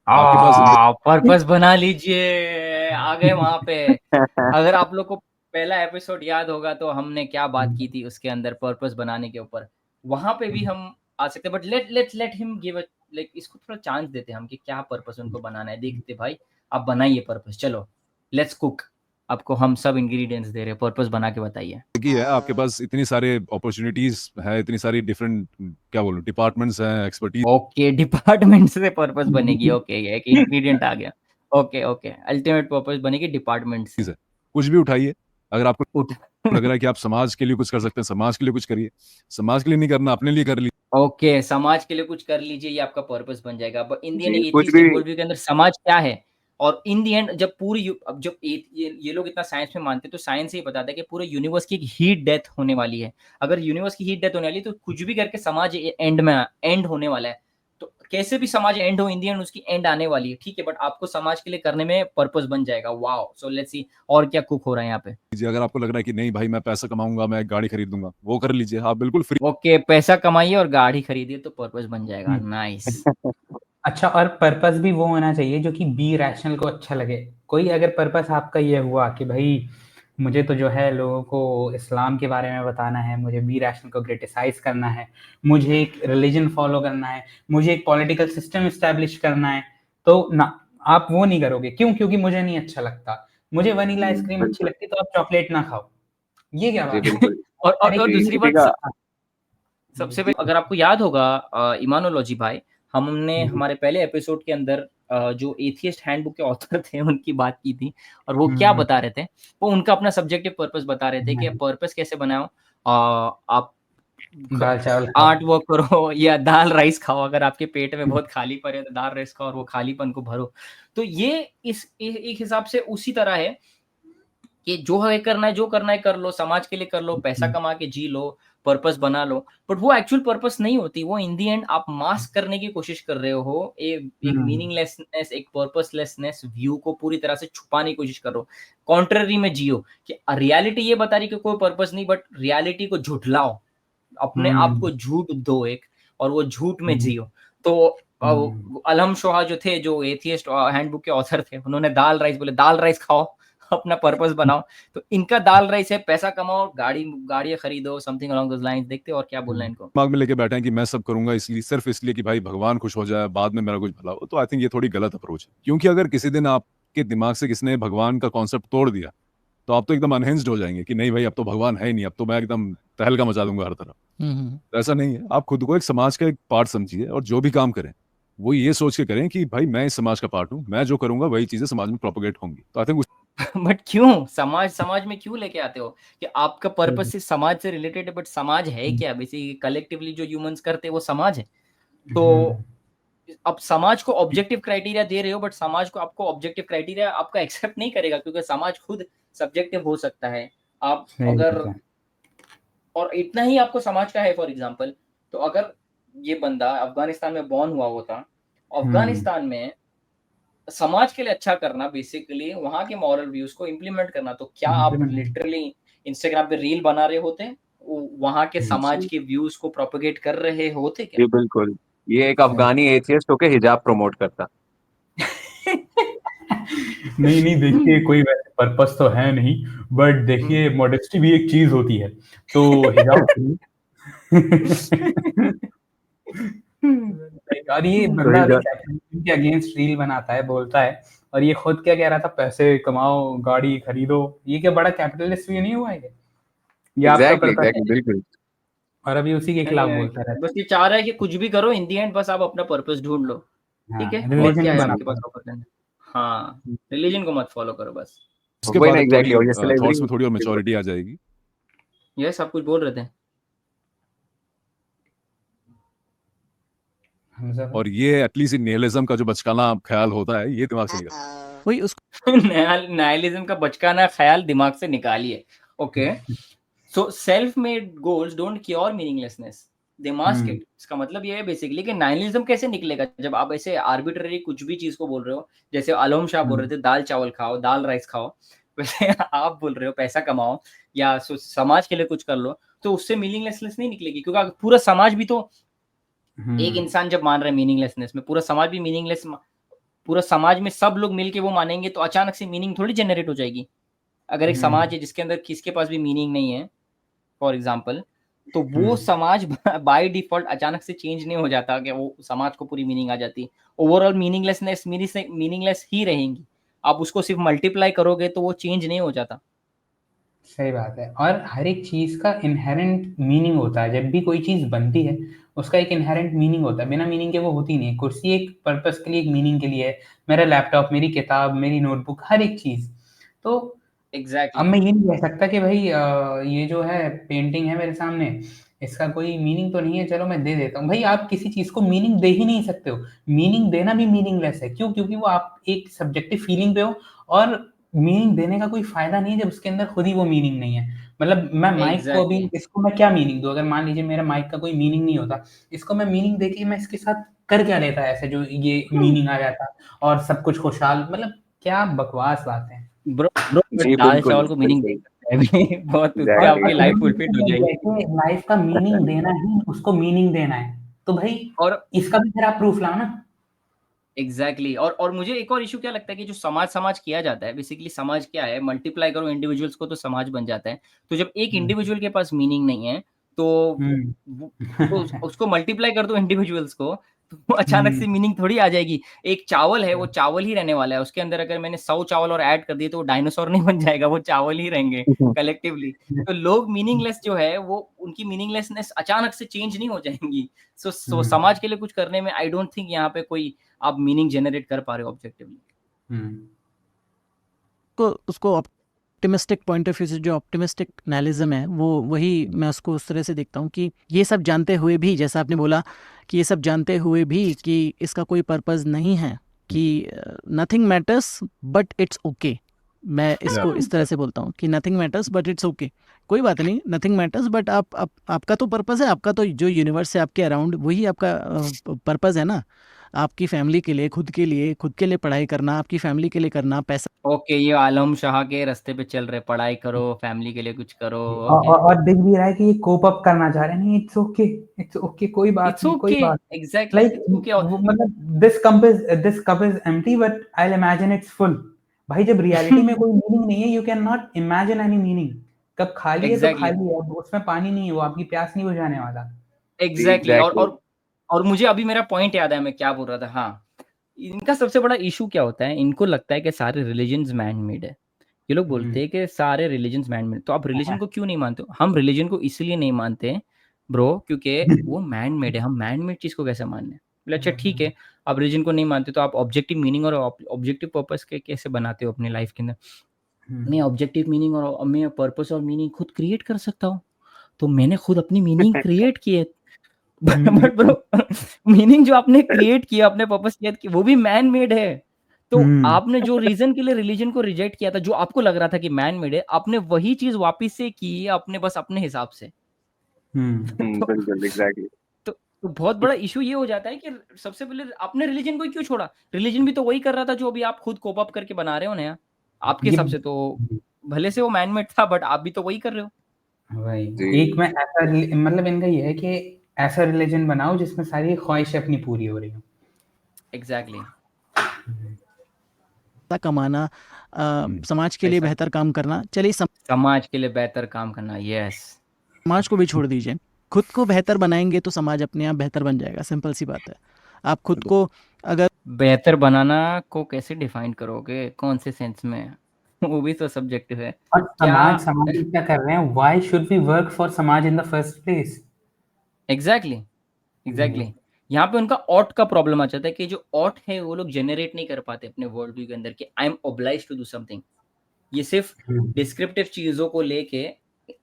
आपके पास पर्पस बना लीजिए। आ गए वहां पे। अगर आप लोग को पहला एपिसोड याद होगा तो हमने क्या बात की थी उसके अंदर, पर्पस बनाने के ऊपर। वहां पे भी हम आ सकते हैं, but let him give a, like इसको थोड़ा चांस देते हैं हम कि क्या पर्पस उनको बनाना है। देखते भाई आप बनाइए पर्पस, चलो लेट्स कुक। आपको हम सब इंग्रेडिएंट्स दे रहे हैं, पर्पस बना के बताइए। है आपके पास इतनी सारे अपॉर्चुनिटीज है, इतनी सारी डिफरेंट क्या बोलूं डिपार्टमेंट्स हैं, एक्सपर्टीज। ओके डिपार्टमेंट से पर्पस बनेगी, ओके एक इंग्रेडिएंट आ गया। ओके ओके, अल्टीमेट पर्पस बनेगी डिपार्टमेंट से। चीज है, कुछ भी उठाइए, अगर आपको उठ लग रहा है कि आप समाज के लिए कुछ कर सकते हैं, समाज के लिए कुछ करिए। समाज के लिए नहीं करना, अपने लिए कर लीजिए। ओके, समाज के लिए कुछ कर लीजिए, ये आपका पर्पस बन जाएगा। बट इंडियन जी, कुछ एथियस्ट भी वर्ल्ड व्यू के अंदर समाज क्या है? और इन द एंड जब पूरी अब जब ये लोग इतना साइंस में मानते हैं, तो साइंस ही बताता है कि पूरे यूनिवर्स की एक हीट डेथ होने वाली है। अगर यूनिवर्स की हीट डेथ होने वाली है, तो कुछ भी करके समाज एंड होने वाला है। तो कैसे भी समाज एंड हो, इंडियन उसकी एंड आने वाली है, ठीक है, बट आपको समाज के लिए करने में पर्पस बन जाएगा। वाओ, सो लेट्स सी और क्या कुक हो रहा है यहाँ पे। अगर आपको लग रहा है कि नहीं भाई मैं पैसा कमाऊंगा, मैं एक गाड़ी खरीदूंगा, वो कर लीजिए, आप बिल्कुल फ्री। ओके, पैसा कमाइए और गाड़ी खरीदिए तो पर्पस बन जाएगा। हम्म। नाइस। अच्छा, और पर्पस भी वो होना चाहिए जो कि बी रैशनल को अच्छा लगे। कोई अगर पर्पस आपका ये हुआ कि भाई मुझे तो जो है लोगों को इस्लाम के बारे में बताना है, मुझे बी रैशनल को क्रिटिसाइज करना है, मुझे एक रिलीजन फॉलो करना है, मुझे एक पॉलिटिकल सिस्टम इस्टेब्लिश करना है, तो ना, आप वो नहीं करोगे। क्यों? क्योंकि मुझे नहीं अच्छा लगता, मुझे वनीला आइसक्रीम अच्छी बिल्कुल। लगती, तो आप चॉकलेट ना खाओ। ये क्या जी बात है? बिल्कुल। और दूसरी बात, देखिएगा, सबसे पहले अगर आपको याद होगा, इमानोलॉजी भाई, हमने हमारे पहले एपिसोड के अंदर जो एथियस्ट हैंडबुक के ऑथर थे उनकी बात की थी, और वो क्या बता रहे थे, वो उनका अपना सब्जेक्टिव पर्पस बता रहे थे कि पर्पस कैसे बनाओ। आप दाल चावल खाओ। आर्ट वर्क करो या दाल राइस खाओ, अगर आपके पेट में बहुत खाली पड़े है तो दाल राइस खाओ और वो खालीपन को भरो। तो ये एक हिसाब से उसी तरह है कि जो है करना है, जो करना है कर लो, समाज के लिए कर लो, पैसा कमा के जी लो, पर्पस बना लो। बट वो एक्चुअल पर्पस नहीं होती, वो इन दी एंड आप मास्क करने की कोशिश कर रहे हो, एक मीनिंगलेसनेस, एक पर्पसलेसनेस व्यू को पूरी तरह से छुपाने की कोशिश कर रहे हो। कॉन्ट्ररी में जियो कि रियलिटी ये बता रही कि कोई पर्पस नहीं, बट रियलिटी को झुठलाओ, अपने आप को झूठ दो एक, और वो झूठ में जियो। तो अलहम शोहा जो थे, जो एथियस्ट हैंडबुक के ऑथर थे, उन्होंने दाल राइस बोले, दाल राइस खाओ, अपना पर्पस बनाओ। तो इनका दाल राइस है पैसा कमाओ, गाड़ियां खरीदो, समथिंग अलोंग दोस लाइंस। देखते हो और क्या बोलना है इनको। दिमाग में लेके बैठे हैं कि मैं सब करूंगा इसलिए, सिर्फ इसलिए कि भाई भगवान खुश हो जाए, बाद में मेरा कुछ भला हो, तो आई थिंक ये थोड़ी गलत अप्रोच है। क्योंकि अगर किसी दिन आपके दिमाग से किसने भगवान का कॉन्सेप्ट तोड़ दिया, तो आप तो एकदम अनहिंज्ड हो जाएंगे कि नहीं भाई अब तो भगवान है ही नहीं, अब तो मैं एकदम तहलका मचा दूंगा हर तरफ। तो ऐसा नहीं है, आप खुद को एक समाज का एक पार्ट समझिए, और जो भी काम करें वो ये सोच के करें कि भाई मैं इस समाज का पार्ट हूँ, मैं जो करूंगा वही चीजें समाज में प्रोपोगेट होंगी। तो आई थिंक बट क्यों समाज में क्यों लेके आते हो कि आपका पर्पस सिर्फ समाज से रिलेटेड है? बट समाज है क्या? बेसिकली कलेक्टिवली जो ह्यूमंस करते हैं वो समाज है। तो अब समाज को ऑब्जेक्टिव क्राइटेरिया दे रहे हो, बट समाज को आपको ऑब्जेक्टिव क्राइटेरिया आपका एक्सेप्ट नहीं करेगा, क्योंकि समाज खुद सब्जेक्टिव हो सकता है। आप अगर, और इतना ही आपको समाज का है, फॉर एग्जांपल, तो अगर ये बंदा अफगानिस्तान में बॉर्न हुआ होता, अफगानिस्तान में समाज के लिए अच्छा करना, बेसिकली वहां के मॉरल व्यूज को इम्प्लीमेंट करना, तो क्या आप लिटरली इंस्टाग्राम पे रील बना रहे होते, वहां के समाज के व्यूज को प्रोपेगेट कर रहे होते क्या? जी बिल्कुल, ये एक अफगानी एथियस्ट होके हिजाब प्रमोट करता। नहीं नहीं, देखिए कोई वैसे पर्पस तो है नहीं, बट देखिए मॉडेस्टी भी एक चीज होती है, तो हिजाब और ये बंदा अभी कैपिटलिज्म के अगेंस्ट रील बनाता है, बोलता है, और ये खुद क्या कह रहा था, पैसे कमाओ, गाड़ी खरीदो। ये क्या बड़ा कैपिटलिस्ट भी नहीं हुआ है? ये आपका एग्जैक्टली पर्पस एग्जैक्टली है, बिल्कुल। और अभी उसी के खिलाफ बोलता रहता बस ये चाह रहा है कि कुछ भी करो, इन दी एंड बस आप अपना पर्पस ढूंढ लो। है। ठीक है, हाँ, और क्या रिलीजन है आपके बनाता पास है। ऑफर करने? हाँ, रिलीजन को मत फॉलो करो बस। उसके वही बाद ना, अब थोड़ी एग्जैक्टली, और ये थॉट्स स्लेवरी। में थोड़ी और मेच्योरिटी आ जाएगी। ये सब कुछ बोल रहे थे और ये एटलीस्ट निहिलिज्म का जो बचकाना ख्याल होता है, ये दिमाग से निकल। वही उसको नाइलिज्म का बचकाना ख्याल दिमाग से निकालिए। Okay, so self made goals don't cure meaninglessness, they mask it. इसका मतलब ये है बेसिकली कि नाइलिज्म कैसे निकलेगा जब आप ऐसे आर्बिट्ररी कुछ भी चीज को बोल रहे हो। जैसे आलम शाह बोल रहे थे दाल चावल खाओ, दाल राइस खाओ, वैसे आप बोल रहे हो पैसा कमाओ या समाज के लिए कुछ कर लो, तो उससे मीनिंगलेसनेस नहीं निकलेगी। क्योंकि पूरा समाज भी तो, एक इंसान जब मान रहा है मीनिंगलेसनेस में, पूरा समाज भी मीनिंगलेस, पूरा समाज में सब लोग मिलके वो मानेंगे, तो अचानक से मीनिंग थोड़ी जनरेट हो जाएगी। अगर एक समाज है जिसके अंदर किसके पास भी मीनिंग नहीं है, फॉर एग्जाम्पल, तो वो समाज बाय डिफॉल्ट अचानक से चेंज नहीं हो जाता कि वो समाज को पूरी मीनिंग आ जाती। ओवरऑल मीनिंगलेस ही रहेंगी। आप उसको सिर्फ मल्टीप्लाई करोगे तो वो चेंज नहीं हो जाता। सही बात है। और हर एक चीज का इनहेरेंट मीनिंग होता है। जब भी कोई चीज बनती है उसका एक इनहेरेंट मीनिंग होता है, बिना मीनिंग के वो होती नहीं है। कुर्सी एक पर्पस के लिए, एक मीनिंग के लिए है, मेरा लैपटॉप, मेरी किताब, मेरी नोटबुक, हर एक चीज। तो अब एग्जैक्टली मैं ये नहीं कह सकता कि भाई ये जो है पेंटिंग है मेरे सामने, इसका कोई मीनिंग तो नहीं है, चलो मैं दे देता हूँ। भाई आप किसी चीज को मीनिंग दे ही नहीं सकते हो। मीनिंग देना भी मीनिंगलेस है। क्यों? क्योंकि वो आप एक सब्जेक्टिव फीलिंग पे हो, और मीनिंग देने का कोई फायदा नहीं है जब उसके अंदर खुद ही वो मीनिंग नहीं है। मतलब मैं माइक को अभी, एग्जैक्टली इसको मैं क्या मीनिंग दूं? अगर मान लीजिए मेरा माइक का कोई मीनिंग नहीं होता, इसको मैं मीनिंग देके मैं इसके साथ कर क्या लेता ऐसे जो ये मीनिंग आ जाता, और सब कुछ खुशहाल। मतलब क्या बकवास बातें हैं। ब्रो ब्रो जी दाल बिल्कुल चावल को मीनिंग दे बिल्कुल सकते हैं अभी बहुत, उससे और आपकी एग्जैक्टली लाइफ फुलफिल हो जाएगी। लाइफ का मीनिंग देना ही उसको मीनिंग देना है, तो भाई और इसका भी फिर आप प्रूफ लाओ ना। एग्जैक्टली और मुझे एक और इशू क्या लगता है कि जो समाज किया जाता है, बेसिकली समाज क्या है, मल्टीप्लाई करो इंडिविजुअल्स को तो समाज बन जाता है। तो जब एक हम्म इंडिविजुअल के पास मीनिंग नहीं है तो हम्म उसको मल्टीप्लाई कर दो इंडिविजुअल्स को, तो वो अचानक से हम्म मीनिंग थोड़ी आ जाएगी। एक चावल है, वो चावल ही रहने वाला है। उसके अंदर अगर मैंने 100 चावल और ऐड कर दिए तो वो डायनासोर नहीं बन जाएगा, वो चावल ही रहेंगे कलेक्टिवली। तो लोग मीनिंगलेस जो है वो, उनकी मीनिंगलेसनेस अचानक से चेंज नहीं हो जाएंगी। सो समाज के लिए कुछ करने में आई डोंट थिंक यहाँ पे कोई आप मीनिंग जनरेट कर पा रहे हो ऑब्जेक्टिवली। को उसको ऑप्टिमिस्टिक पॉइंट ऑफ व्यू से, जो ऑप्टिमिस्टिक नालिज्म है, वो वही मैं उसको उस तरह से देखता हूँ कि ये सब जानते हुए भी, जैसा आपने बोला कि ये सब जानते हुए भी कि इसका कोई पर्पस नहीं है, कि nothing matters but it's okay. मैं इसको इस तरह से बोलता हूँ कि nothing matters but it's okay. कोई बात नहीं, नथिंग मैटर्स बट आपका तो पर्पस है, आपका तो जो यूनिवर्स है आपके अराउंड, वही आपका पर्पस है ना। आपकी फैमिली के लिए, खुद के लिए पढ़ाई करना, आपकी फैमिली के लिए करना, पैसा। ओके, ये आलम शाह के रास्ते पे चल रहे, पढ़ाई करो, फैमिली के लिए कुछ करो। और, ओके, और, और दिख भी रहा है कि ये कोप अप करना चाह रहे हैं। नहीं, इट्स ओके, इट्स ओके, कोई बात इट्स नहीं, कोई ओके, बात। Exactly like it's okay. मतलब this cup is empty but I will imagine it's full. भाई जब रियलिटी में कोई मीनिंग नहीं है, you can not imagine any meaning. Cup खाली है तो एग्जैक्टली खाली है, अब उसमें पानी नहीं है, वो आपकी प्यास नहीं बुझाने वाला। एग्जैक्टली एग्जैक्टली और मुझे अभी मेरा पॉइंट याद है, मैं क्या बोल रहा था। हाँ, इनका सबसे बड़ा इशू क्या होता है, इनको लगता है कि सारे रिलीजन्स मैन मेड है। ये लोग बोलते हैं कि सारे रिलीजन्स मैन मेड, तो आप रिलीजन को क्यों नहीं मानते हो? हम रिलीजन को इसलिए नहीं मानते ब्रो क्योंकि वो मैन मेड है। हम मैन मेड चीज को कैसे मानने? बोले अच्छा ठीक है, आप रिलीजन को नहीं मानते तो आप ऑब्जेक्टिव मीनिंग और ऑब्जेक्टिव पर्पस के कैसे बनाते हो अपनी लाइफ के अंदर? मैं ऑब्जेक्टिव मीनिंग और मैं पर्पस और मीनिंग खुद क्रिएट कर सकता हूँ। तो मैंने खुद अपनी मीनिंग क्रिएट की है। बट ब्रो मीनिंग जो आपने क्रिएट किया, अपने पर्पस क्रिएट किया, वो भी मैन मेड है। तो आपने जो रीजन के लिए रिलीजन को रिजेक्ट किया था, जो आपको लग रहा था कि मैन मेड है, आपने वही चीज वापस से की है अपने, बस अपने हिसाब से। तो, बिल्कुल एग्जैक्टली तो बहुत बड़ा इशू ये हो जाता है कि सबसे पहले आपने रिलीजन को ही क्यों छोड़ा? रिलीजन भी तो वही कर रहा था जो अभी आप खुद कोप अप करके बना रहे हो नया। आपके ये हिसाब से तो भले से वो मैन मेड था, बट आप भी तो वही कर रहे हो। वही जी एक में ऐसा मतलब इनका ये है कि ऐसा रिलीजन बनाओ जिसमें सारी ख्वाहिशें अपनी पूरी हो रही हो। एग्जैक्टली कमाना, समाज के लिए पैसा, बेहतर काम करना। चलिए समाज के लिए बेहतर काम करना, यस। समाज को भी छोड़ दीजिए, खुद को बेहतर बनाएंगे तो समाज अपने आप बेहतर बन जाएगा। सिंपल सी बात है। आप खुद को अगर बेहतर बनाना को कैसे डिफाइन करोगे, कौन से सेंस में? वो भी तो सब्जेक्टिव है। और क्या समाज क्या कर रहे हैं? Why should we work for समाज in the first place? Exactly यहाँ पे उनका ऑट का प्रॉब्लम आ जाता है कि जो ऑट है वो लोग जनरेट नहीं कर पाते अपने वर्ल्ड व्यू के अंदर कि I am obliged to do something. ये सिर्फ डिस्क्रिप्टिव चीजों को लेके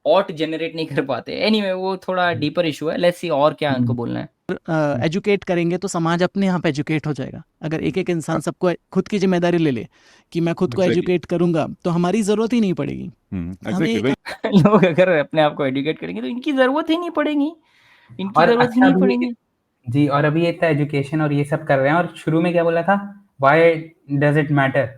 ऑट जनरेट नहीं कर पाते। एनीवे वो थोड़ा डीपर इशू है, लेट्स सी और क्या उनको बोलना है। एजुकेट करेंगे तो समाज अपने आप एजुकेट हो जाएगा। अगर एक एक इंसान सबको खुद की जिम्मेदारी ले ले कि मैं खुद को Exactly. एजुकेट करूंगा, तो हमारी ज़रूरत ही नहीं पड़ेगी। एग्जैक्टली भाई। लोग अगर अपने आप को एजुकेट करेंगे तो इनकी जरूरत ही नहीं पड़ेगी, इनकी और जरूरत ही अच्छा नहीं भी पड़ेगी। जी, और अभी ये इतना एजुकेशन और ये सब कर रहे हैं, और शुरू में क्या बोला था? Why does it matter?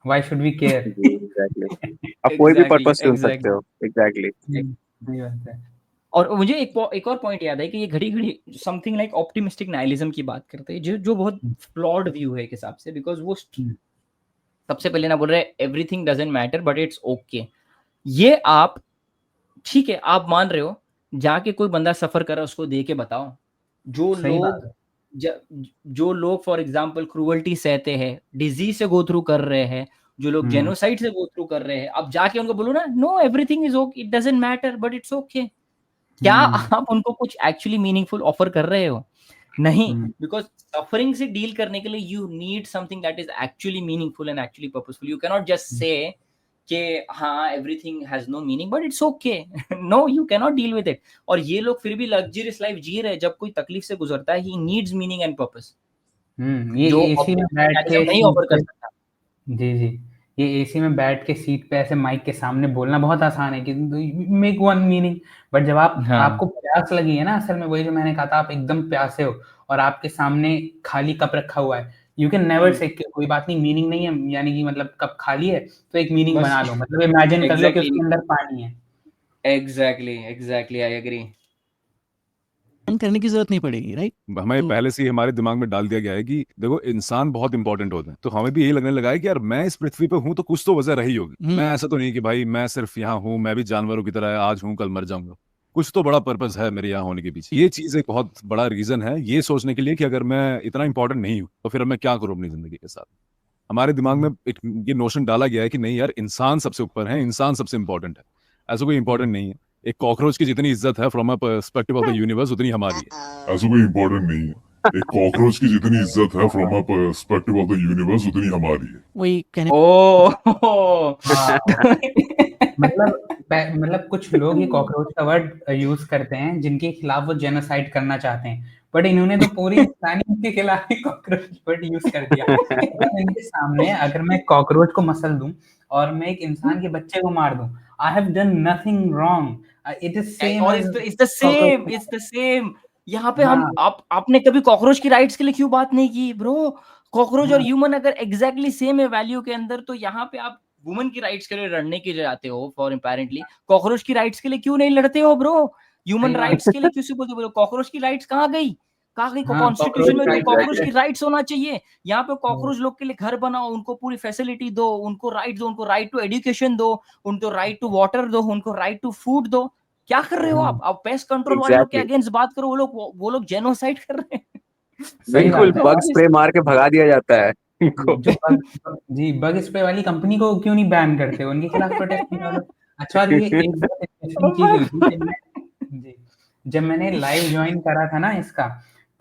Why should we care? जी एग्जैक्टली आप कोई भी पर्पस चुन सकते हो एग्जैक्टली सही बात है। और मुझे एक और पॉइंट याद है कि ये घड़ी घड़ी समथिंग लाइक ऑप्टिमिस्टिक नाइलिज्म की बात करते हैं, जो बहुत फ्लॉड व्यू है एक हिसाब से। बिकॉज वो सबसे पहले ना बोल रहे everything doesn't matter but it's okay. ये आप ठीक है, आप मान रहे हो, जाके कोई बंदा सफर कर रहा है उसको दे के बताओ। जो सही बात लोग है। जो लोग फॉर एग्जाम्पल क्रूअल्टी सहते हैं, डिजीज से गो थ्रू कर रहे हैं, जो लोग जेनोसाइड से गो थ्रू कर रहे हैं, अब जाके उनको बोलो ना, know everything is okay, it doesn't matter but it's okay, क्या आप उनको कुछ एक्चुअली मीनिंगफुल ऑफर कर रहे हो? नहीं, बिकॉज सफरिंग से डील करने के लिए you need something that is actually meaningful and actually purposeful. You cannot just say कि हाँ everything has no meaning but it's okay, no you cannot deal with it. और ये लोग फिर भी लग्जरियस लाइफ जी रहे हैं, जब कोई तकलीफ से गुजरता है he needs meaning and purpose, ये जो एसी में बैठ के नहीं ऑफर कर सकता। जी ये एसी में बैठ के सीट पे ऐसे माइक के सामने बोलना बहुत आसान है कि मेक वन मीनिंग, बट जब आपको प्यास लगी है ना, असल में वही जो मैंने कहा था, आप एकदम प्यासे हो और आपके सामने खाली कप रखा हुआ है, यू कैन नेवर से कोई बात नहीं, मीनिंग नहीं है, यानी कि मतलब कप खाली है तो एक मीनिंग बना लो, मतलब इमेजिन कर लो कि उसके अंदर पानी है। Exactly I agree. करने की जरूरत नहीं पड़ेगी, राइट? हमें पहले से ही हमारे दिमाग में डाल दिया गया है कि देखो इंसान बहुत इंपॉर्टेंट होते हैं, तो हमें भी यही लगने लगा है कि यार मैं इस पृथ्वी पे हूं तो कुछ तो वजह रही होगी, मैं ऐसा तो नहीं कि भाई मैं सिर्फ यहाँ हूँ, मैं भी जानवरों की तरह आज हूँ कल मर जाऊंगा, कुछ तो बड़ा पर्पस है मेरे यहाँ होने के पीछे। ये चीज एक बहुत बड़ा रीजन है ये सोचने के लिए कि अगर मैं इतना इंपॉर्टेंट नहीं हूँ तो फिर मैं क्या करूँ अपनी जिंदगी के साथ। हमारे दिमाग में एक ये नोशन डाला गया है कि नहीं यार इंसान सबसे ऊपर है, इंसान सबसे इंपॉर्टेंट है, ऐसा कोई इंपॉर्टेंट नहीं है। एक कॉकरोच की जितनी इज्जत है from a perspective of the universe उतनी हमारी है। ऐसा कोई इम्पोर्टेंट नहीं है। एक कॉकरोच की जितनी इज्जत है from a perspective of the universe उतनी हमारी है। वही कहने मतलब कुछ लोग ही कॉकरोच का वर्ड यूज करते हैं जिनके खिलाफ वो जेनोसाइड करना चाहते हैं, बट इन्होंने तो पूरी इंसानियत के खिलाफ ही कॉकरोच वर्ड यूज कर दिया। इनके सामने अगर मैं कॉकरोच को मसल दूं और मैं एक इंसान के बच्चे को मार दूं, I have done nothing wrong, it is same, it's the same. यहाँ पे हम आपने कभी कॉकरोच की राइट्स के लिए क्यों बात नहीं की ब्रो? कॉकरोच और ह्यूमन अगर एग्जैक्टली सेम है वैल्यू के अंदर, तो यहाँ पे आप वुमन की राइट्स के लिए लड़ने के लिए जाते हो फॉर अपेरेंटली, कॉकरोच की राइट्स के लिए क्यों नहीं लड़ते हो ब्रो? ह्यूमन राइट्स के लिए क्यों बोलते हो? कॉकरोच की राइट्स कहाँ गई? कॉन्स्टिट्यूशन में तो कॉकरोच की राइट्स होना चाहिए। यहाँ पे कॉकरोच लोग के लिए घर बनाओ, उनको पूरी फैसिलिटी दो, उनको राइट दो, उनको राइट टू एजुकेशन दो, उनको राइट टू वाटर दो, उनको राइट टू फूड दो। क्या कर रहे हो आप पेस्ट कंट्रोल वाले लोग के अगेंस्ट बात करो, वो लोग जेनोसाइड कर रहे हैं। बिल्कुल, बग स्प्रे मार के भगा दिया जाता है जी बग स्प्रे वाली कंपनी को क्यों नहीं बैन करते, उनके खिलाफ प्रोटेस्ट निकालो। अच्छा, ये एक बहुत इंटरेस्टिंग चीज हुई थी जी, जब मैंने लाइव ज्वाइन करा था ना इसका,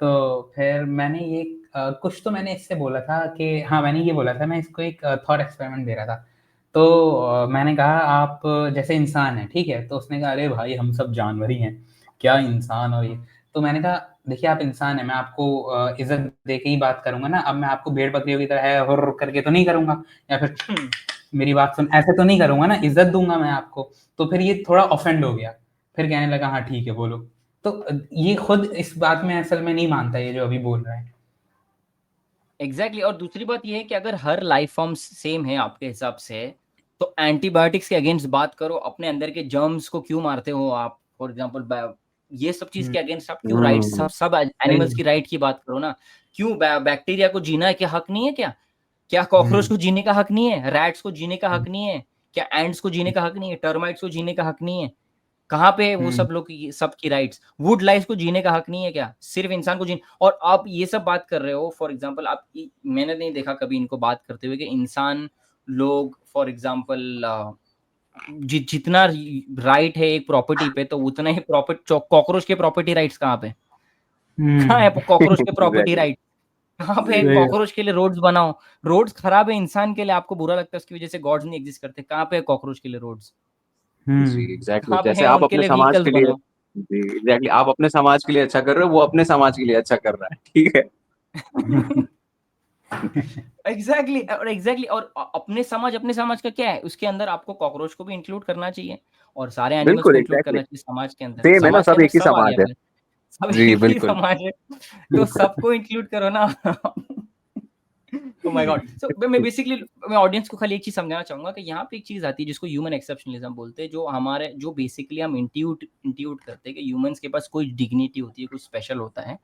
तो फिर मैंने ये कुछ तो मैंने इससे बोला था कि हाँ, मैंने ये बोला था, मैं इसको एक थॉट एक्सपेरिमेंट दे रहा था। तो मैंने कहा आप जैसे इंसान है, ठीक है, तो उसने कहा अरे भाई हम सब जानवर ही हैं, क्या इंसान हो ये। तो मैंने कहा देखिए आप इंसान है, मैं आपको इज्जत दे के ही बात करूंगा ना, अब मैं आपको भेड़ बकरियों की तरह हुर्र करके तो नहीं करूंगा, या फिर मेरी बात सुन ऐसे तो नहीं करूंगा ना, इज्जत दूंगा मैं आपको। तो फिर ये थोड़ा ऑफेंड हो गया, फिर कहने लगा हाँ ठीक है बोलो। तो ये खुद इस बात में असल में नहीं मानता ये जो अभी बोल रहा है। एग्जैक्टली और दूसरी बात ये है कि अगर हर लाइफ फॉर्म सेम है आपके हिसाब से, तो एंटीबायोटिक्स के अगेंस्ट बात करो, अपने अंदर के जर्म्स को क्यों मारते हो आप? फॉर एग्जांपल ये सब चीज के अगेंस्ट आप क्यों राइट, सब एनिमल्स की राइट की बात करो ना। क्यों बैक्टीरिया को जीना के हक नहीं है क्या? क्या कॉकरोच को जीने का हक नहीं है? रैट्स को जीने का हक नहीं है क्या? एंड्स को जीने का हक नहीं है? टर्माइट्स को जीने का हक नहीं है? कहाँ पे वो सब लोग की सबकी राइट्स? वुड लाइस को जीने का हक नहीं है क्या? सिर्फ इंसान को जीने। और आप ये सब बात कर रहे हो, फॉर एग्जांपल आप, मैंने नहीं देखा कभी इनको बात करते हुए कि इंसान लोग फॉर एग्जांपल जितना राइट है एक प्रॉपर्टी पे, तो उतना ही कॉकरोच के प्रॉपर्टी राइट्स कहाँ पे? कहाँ है कॉकरोच के प्रॉपर्टी राइट? कहाँ पे? कॉकरोच के लिए रोड्स बनाओ, रोड्स खराब है इंसान के लिए, आपको बुरा लगता है उसकी वजह से गॉड्स नहीं एग्जिस्ट करते, कहाँ पे कॉकरोच के लिए रोड्स? एग्जैक्टली, जैसे आप अपने समाज के लिए जी एग्जैक्टली आप अपने समाज के लिए अच्छा कर रहे हो, वो अपने समाज के लिए अच्छा कर रहा है, ठीक है एग्जैक्टली और अपने समाज का क्या है, उसके अंदर आपको कॉकरोच को भी इंक्लूड करना चाहिए और सारे एनिमल्स को इंक्लूड करना चाहिए समाज के अंदर। सेम है ना, सब एक ही समाज है। सब एक ही समाज है, तो सबको इंक्लूड करो ना Oh my God. So, मैं ऑडियंस को खाली एक चीज समझाना चाहूंगा कि यहाँ पे एक चीज आती है जिसको ह्यूमन एक्सेप्शनलिज्म बोलते हैं, जो बेसिकली हम इंट्यूट करते हैं कि ह्यूमंस के पास कोई डिग्निटी होती है, कुछ स्पेशल होता है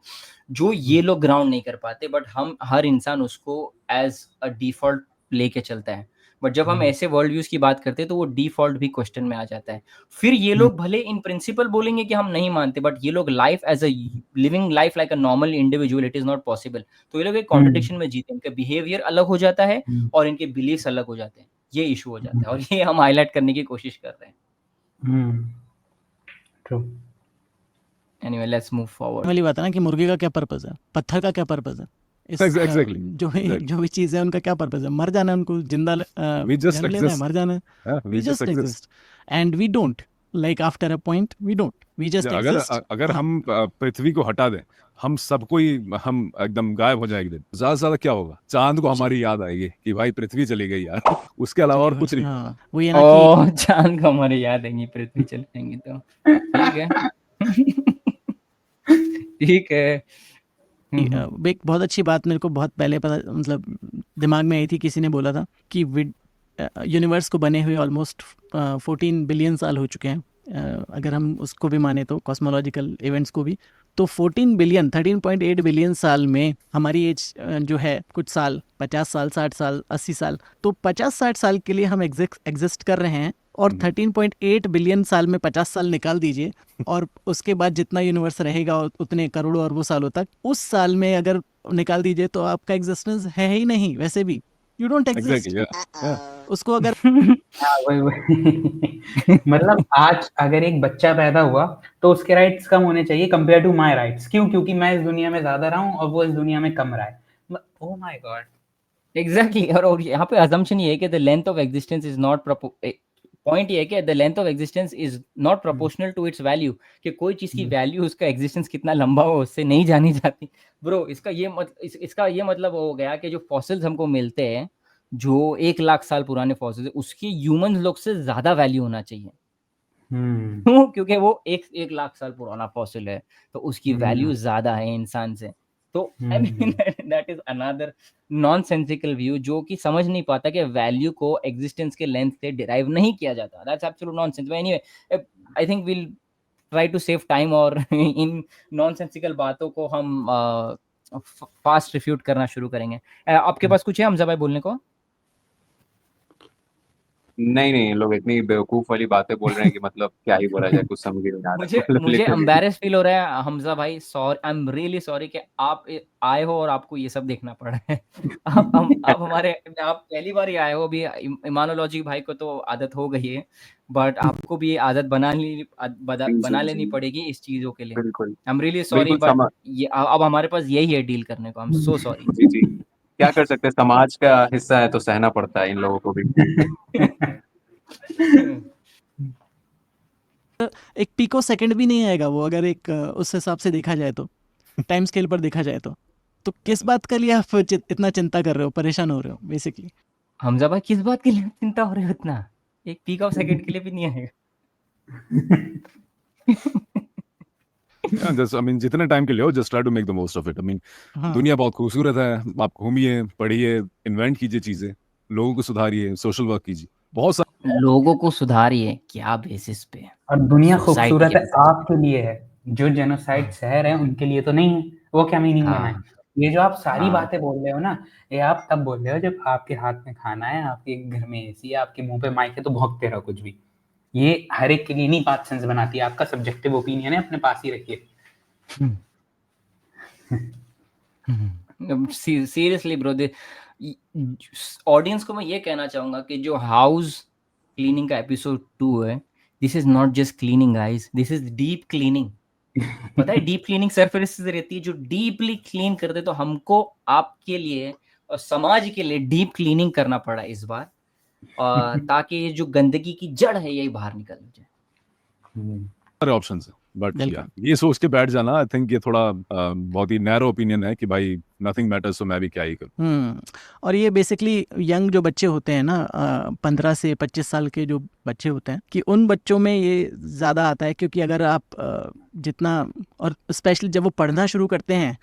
जो ये लोग ग्राउंड नहीं कर पाते, बट हम हर इंसान उसको एज अ डिफॉल्ट लेके चलता है। बट जब हम ऐसे वर्ल्ड व्यूज की बात करते हैं तो वो डिफॉल्ट भी क्वेश्चन में आ जाता है। फिर ये लोग भले इन प्रिंसिपल बोलेंगे कि हम नहीं मानते, बट ये लोग life as a living life like a normal individual, it is not possible. तो ये लोग एक कॉन्ट्रडिक्शन में जीते हैं, इनका बिहेवियर अलग हो जाता है और इनके बिलीव्स अलग हो जाते हैं, ये इशू हो जाता है और ये हम हाईलाइट करने की कोशिश कर रहे हैं। True. Anyway let's move forward. वाली बात है ना कि मुर्गे का क्या पर्पस है, पत्थर का क्या पर्पस है, इस Exactly. जो भी चीज़ है उनका क्या पर्पस है, मर जाना है उनको, जिंदा We just जन्म लेना है, exist. मर जाना है, We just exist. And we don't like after a point we don't, we just exist. अगर हम पृथ्वी को हटा दें, हम सबको ही हम एकदम गायब हो जाएंगे। ज्यादा से ज्यादा क्या होगा, चांद को हमारी याद आएगी कि भाई पृथ्वी चली गई यार, उसके अलावा और कुछ नहीं। हाँ वो ये ना कि चांद को हमारे याद आएंगी, पृथ्वी चले जाएंगी तो ठीक है। ठीक है। एक बहुत अच्छी बात मेरे को बहुत पहले पता, मतलब दिमाग में आई थी, किसी ने बोला था कि यूनिवर्स को बने हुए ऑलमोस्ट 14 बिलियन साल हो चुके हैं, अगर हम उसको भी माने तो कॉस्मोलॉजिकल इवेंट्स को भी, तो 14 बिलियन 13.8 बिलियन साल में हमारी एज जो है कुछ साल, 50 साल 60 साल 80 साल, तो 50-60 साल के लिए हम एग्जिस्ट कर रहे हैं, और 13.8 बिलियन साल में 50 साल निकाल दीजिए, और उसके बाद जितना यूनिवर्स रहेगा उतने करोड़ों अरबों सालों तक, उस साल में अगर निकाल दीजिए तो आपका एग्जिस्टेंस है ही नहीं, वैसे भी यू डोंट एग्जिस्ट। Exactly, उसको अगर मतलब आज अगर एक बच्चा पैदा हुआ तो उसके राइट्स कम होने चाहिए कंपेयर टू माय राइट्स, क्यों? क्योंकि मैं इस दुनिया में ज्यादा रहा हूँ और वो इस दुनिया में कम रहा है। Oh my god. एग्जैक्टली। और यहाँ पे अजम्पशन ये है कि the length of existence is not point ये है कि the length of existence is not proportional to its value, कि कोई चीज की वैल्यू उसका एग्जिस्टेंस कितना लंबा हो उससे नहीं जानी जाती। ब्रो इसका ये मतलब हो गया कि जो फॉसिल्स हमको मिलते हैं, जो 1 लाख साल पुराने फॉसिल्स, उसकी ह्यूमन लोग से ज्यादा वैल्यू होना चाहिए। क्योंकि वो 1 लाख साल पुराना फॉसिल है, तो उसकी वैल्यू ज्यादा है इंसान से। तो I mean that is another nonsensical view, जो कि समझ नहीं पाता कि वैल्यू को एग्जिस्टेंस के लेंथ से डिराइव नहीं किया जाता। That's absolute nonsense. But anyway I think will try to save time, और इन नॉनसेंसिकल बातों को हम फास्ट रिफ्यूट करना शुरू करेंगे। आपके पास कुछ है हमजा भाई बोलने को? नहीं, लोग इतनी बेवकूफ वाली बातें बोल रहे हैं कि मतलब क्या ही बोला जाए, कुछ समझ ही नहीं आ रहा। मुझे एम्बैरेस फील हो रहा है हमजा भाई, sorry, I am really sorry कि आप आए हो और आपको ये सब देखना पड़ रहा है। आप पहली बार ही आए हो, अभी इमानोलॉजी भाई को तो आदत हो गई है, बट आपको भी आदत बना लेनी पड़ेगी इस चीजों के लिए। बिल्कुल, I am really sorry, but ये अब हमारे पास यही है डील करने को। I am so sorry. जी, क्या कर सकते हैं, समाज का हिस्सा है तो सहना पड़ता है इन लोगों को भी। एक पिको सेकंड भी नहीं आएगा वो, अगर एक उस हिसाब से देखा जाए तो, टाइम स्केल पर देखा जाए तो किस बात के लिए आप इतना चिंता कर रहे हो, परेशान हो रहे हो बेसिकली? हमजा भाई किस बात के लिए चिंता हो रही हो इतना? एक पीक ऑफ सेकंड के लिए भी नहीं आएगा। I mean, जितने टाइम के लिए हो, just try to make the most of it. I mean, दुनिया बहुत खूबसूरत है, आप घूमिए, पढ़िए, इन्वेंट कीजिए चीजें, लोगों को सुधारिए, सोशल वर्क कीजिए, बहुत सारे लोगों को सुधारिए, क्या बेसिस पे? और दुनिया खूबसूरत है आपके लिए है, जो जेनोसाइड सह रहे हैं उनके लिए तो नहीं है। वो क्या मीनिंग बनाए? ये जो आप सारी बातें बोल रहे हो ना, ये आप तब बोल रहे हो जब आपके हाथ में खाना है, आपके घर में एसी है, आपके मुंह पे माइक है तो भौंकते रहो कुछ भी। ये हर एक के लिए नहीं बात सेंस बनाती है, आपका सब्जेक्टिव ओपिनियन है, अपने पास ही रखिए। सीरियसली ब्रो, ऑडियंस को मैं ये कहना चाहूंगा कि जो हाउस क्लीनिंग का एपिसोड 2 है, this is not just cleaning guys, this is deep cleaning. पता है डीप क्लीनिंग सरफेस से रहती है, जो डीपली क्लीन कर दे। तो हमको आपके लिए और समाज के लिए डीप क्लीनिंग करना पड़ा इस बार, ताकि ये जो गंदगी की जड़ है यही बाहर निकल जाए। ऑप्शंस है, बट ये सोच के बैठ जाना, आई थिंक ये थोड़ा बहुत ही नैरो ओपिनियन है कि भाई नथिंग मैटर्स, तो मैं भी क्या ही करूं। और ये बेसिकली यंग जो बच्चे होते हैं ना, 15 से 25 साल के जो बच्चे होते हैं, कि उन बच्चों में ये ज़्यादा आता है, क्योंकि अगर आप जितना, और स्पेशली जब वो पढ़ना शुरू करते हैं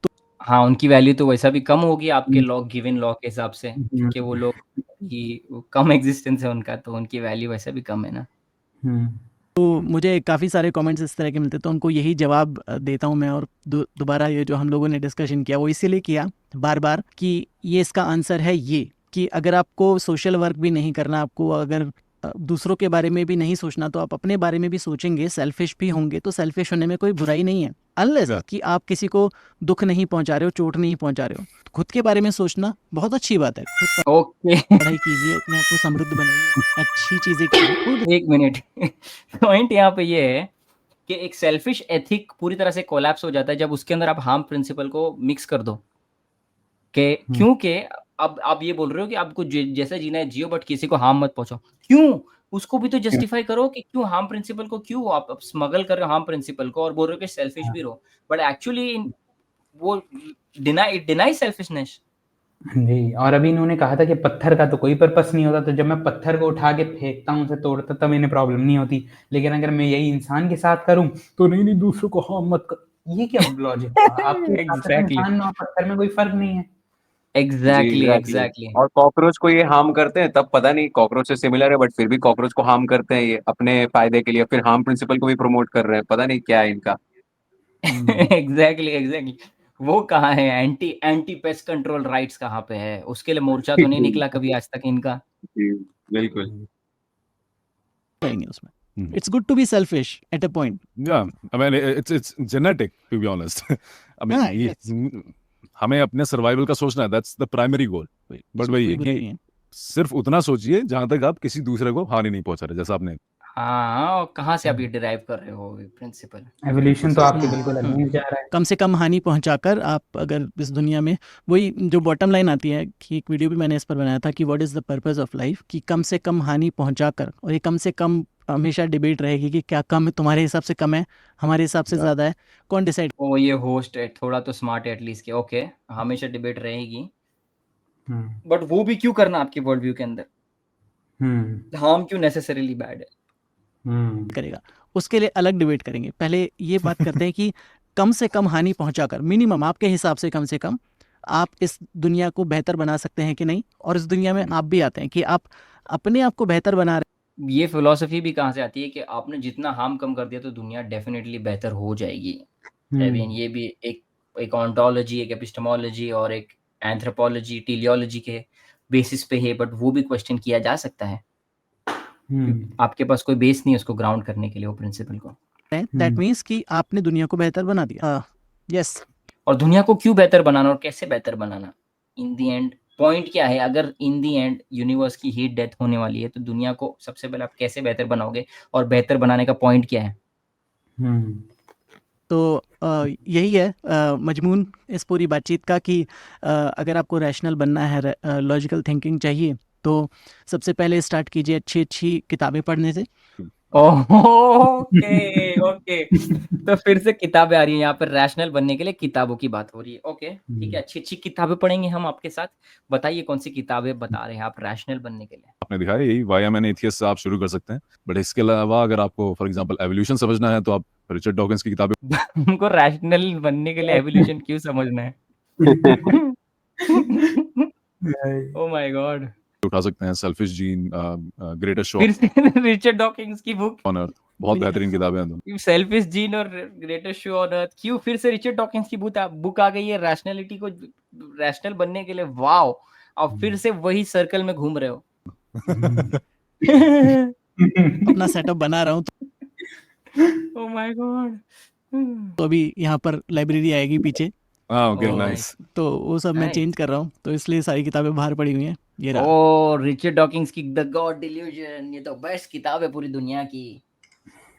तो हाँ, उनकी वैल्यू तो वैसा भी कम होगी आपके लॉ गिवन लॉ के हिसाब से, कि वो लोग की कम एग्जिस्टेंस है उनका, तो उनकी वैल्यू वैसे भी कम है ना। तो मुझे काफ़ी सारे कमेंट्स इस तरह के मिलते, तो उनको यही जवाब देता हूँ मैं। और दोबारा ये जो हम लोगों ने डिस्कशन किया वो इसीलिए किया बार बार कि ये इसका आंसर है ये, कि अगर आपको सोशल वर्क भी नहीं करना, आपको अगर दूसरों के बारे में भी नहीं सोचना, तो आप अपने बारे में भी सोचेंगे, सेल्फिश भी होंगे, तो सेल्फिश होने में कोई बुराई नहीं है, अनलेस Yeah. कि आप किसी को दुख नहीं पहुंचा रहे हो, चोट नहीं पहुंचा रहे हो। खुद के बारे में सोचना बहुत अच्छी बात है। खुद ओके पढ़ाई कीजिए, अपने आप को समृद्ध बनाइए, अच्छी चीजें कीजिए खुद। एक मिनट पॉइंट यहाँ पे ये है कि एक सेल्फिश एथिक पूरी तरह से कोलैप्स हो जाता है जब उसके अंदर आप हार्म प्रिंसिपल को मिक्स कर दो कि क्योंकि अब आप ये बोल रहे हो कि आपको जैसा जीना है जियो, बट किसी को हार्म मत पहुंचाओ। क्यों? उसको भी तो जस्टिफाई करो कि क्यों हार्म प्रिंसिपल को, क्यों आप स्मगल कर रहे हो हार्म प्रिंसिपल को और बोल रहे हो कि सेल्फिश भी रहो, बट एक्चुअली वो डिनाई सेल्फिशनेस। जी, और अभी इन्होंने कहा था कि पत्थर का तो कोई पर्पस नहीं होता, तो जब मैं पत्थर को उठा के फेंकता हूँ, उसे तोड़ता, तब इन्हें प्रॉब्लम नहीं होती, लेकिन अगर मैं यही इंसान के साथ करूँ तो नहीं दूसरों को हार्म मत कर। ये क्या लॉजिक हुआ? आपके हिसाब से तो Exactly. इंसान और पत्थर में कोई फर्क नहीं है। एग्जैक्टली और कॉकरोच को ये हार्म करते हैं, तब पता नहीं कॉकरोच से सिमिलर है, बट फिर भी कॉकरोच को हार्म करते हैं ये अपने फायदे के लिए, फिर हार्म प्रिंसिपल को भी प्रमोट कर रहे हैं, पता नहीं क्या है इनका। एग्जैक्टली वो कहाँ है? एंटी पेस्ट कंट्रोल राइट्स कहाँ पे है? उसके लिए मोर्चा तो नहीं निकला कभी आज तक इनका। जी, बिल्कुल। करेंगे उसमें। It's good to be selfish at a point. Yeah, I mean it's genetic to be honest. I mean हाँ, हमें अपने सर्वाइवल का सोचना है, that's the primary goal. But वही है कि सिर्फ उतना सोचिए जहां तक आप किसी दूसरे को हानि नहीं पहुंचा रहे, जैसा आपने। हाँ, और कहाँ से आप ये डिराइव कर रहे हो प्रिंसिपल? एवोल्यूशन तो आपके बिल्कुल अगेंस्ट जा रहा है। कम से कम हानि पहुंचाकर आप अगर इस दुनिया में, वही जो बॉटम लाइन आती है कि एक वीडियो भी मैंने इस पर बनाया था कि what is the purpose of life, कि कम से कम हानि पहुंचाकर, और ये कम से कम हमेशा डिबेट रहेगी कि क्या कम है, तुम्हारे हिसाब से कम है, हमारे हिसाब से ज़्यादा है, कौन डिसाइड? ओ ये होस्ट है थोड़ा तो स्मार्ट है एटलीस्ट के ओके, हमेशा डिबेट रहेगी, बट वो भी क्यों करना आपके वर्ल्ड व्यू के अंदर? हार्म क्यों नेसेसरीली बैड है? करेगा, उसके लिए अलग डिबेट करेंगे। पहले ये बात करते हैं कि कम से कम हानि पहुंचाकर, मिनिमम आपके हिसाब से कम आप इस दुनिया को बेहतर बना सकते हैं कि नहीं, और इस दुनिया में आप भी आते हैं कि आप अपने आप को बेहतर बना रहे। ये फिलॉसफी भी कहाँ से आती है कि आपने जितना हार्म कम कर दिया तो दुनिया डेफिनेटली बेहतर हो जाएगी। आई मीन ये भी एक ऑन्टोलॉजी, एक एपिस्टेमोलॉजी और एक एंथ्रोपोलॉजी, टेलियोलॉजी के बेसिस पे है, बट वो भी क्वेश्चन किया जा सकता है। आपके पास कोई बेस नहीं है उसको ग्राउंड करने के लिए वो प्रिंसिपल को। दैट मीन्स कि आपने दुनिया को बेहतर बना दिया। यस। और दुनिया को क्यों बेहतर बनाना और कैसे बेहतर बनाना? इन दी एंड पॉइंट क्या है? अगर इन दी एंड यूनिवर्स की हीट डेथ होने वाली है तो दुनिया को सबसे पहले आप कैसे बेहतर बनाओगे और बेहतर बनाने का पॉइंट क्या है? तो यही है मजमून इस पूरी बातचीत का कि अगर आपको रैशनल बनना है, लॉजिकल थिंकिंग चाहिए, तो सबसे पहले स्टार्ट कीजिए अच्छी किताबें पढ़ने से। ओके तो फिर से किताबें आ रही है यहाँ पर, रैशनल बनने के लिए किताबों की बात हो रही है। ओके ठीक है, अच्छी किताबें पढ़ेंगे हम आपके साथ। बताइए कौन सी किताबें बता रहे हैं आप रैशनल बनने के लिए? आपने दिखाया यही वाई एम एन एथियस्ट से आप शुरू कर सकते हैं, बट इसके अलावा अगर आपको फॉर एग्जांपल एवोल्यूशन समझना है तो आप रिचर्ड डॉकिंस की किताबें हमको रैशनल बनने के लिए एवोल्यूशन क्यों समझना है? ओ माय गॉड, उठा सकते हैं, सेल्फिश जीन, ग्रेटेस्ट शो फिर से रिचर्ड डॉकिंस की बुक, ऑन अर्थ, बहुत बेहतरीन किताबें हैं दोनों। सेल्फिश जीन और ग्रेटेस्ट शो ऑन अर्थ। क्यों फिर से रिचर्ड डॉकिंस की बुक आ गई है रैशनैलिटी को रैशनल बनने के लिए? वाओ, अब फिर से वही सर्कल में घूम रहे हो। अपना सेटअप बना रहा हूँ, ओ माय गॉड। तो अभी यहाँ पर लाइब्रेरी आएगी पीछे, हाँ ओके Oh, नाइस। तो वो सब मैं Nice. चेंज कर रहा हूँ, तो इसलिए सारी किताबें बाहर पड़ी हुई हैं। ये रहा। ओ रिचर्ड डॉकिंस की द गॉड डिल्यूजन, ये तो बेस्ट किताब है पूरी दुनिया की।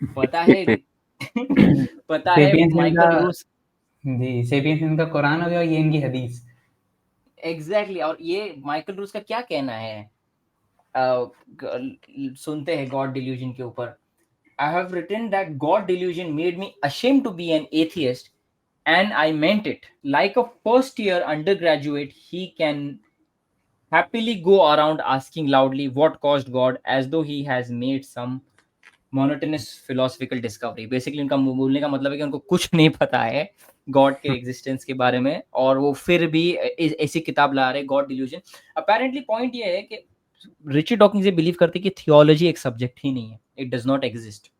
पता है पता है सेपियंस माइकल इनका, रूस। जी, सेपियंस इनका कुरान हो गया, ये इनकी हदीस। एग्जैक्टली और ये माइकल रूस का क्या कहना है? सुनते हैं गॉड डिल्यूजन के ऊपर। I have written that God delusion made me ashamed to be an atheist and I meant it. Like a first year undergraduate, he can happily go around asking loudly what caused God as though he has made some monotonous philosophical discovery. Basically उनका बोलने का मतलब है कि उनको कुछ नहीं पता है गॉड के एग्जिस्टेंस के बारे में, और वो फिर भी ऐसी किताब ला रहे गॉड डिल्यूजन। अपेरेंटली पॉइंट ये है कि रिचर्ड डॉकिंस ये बिलीव करते कि थियोलॉजी एक सब्जेक्ट ही नहीं है, इट डज नॉट एग्जिस्ट।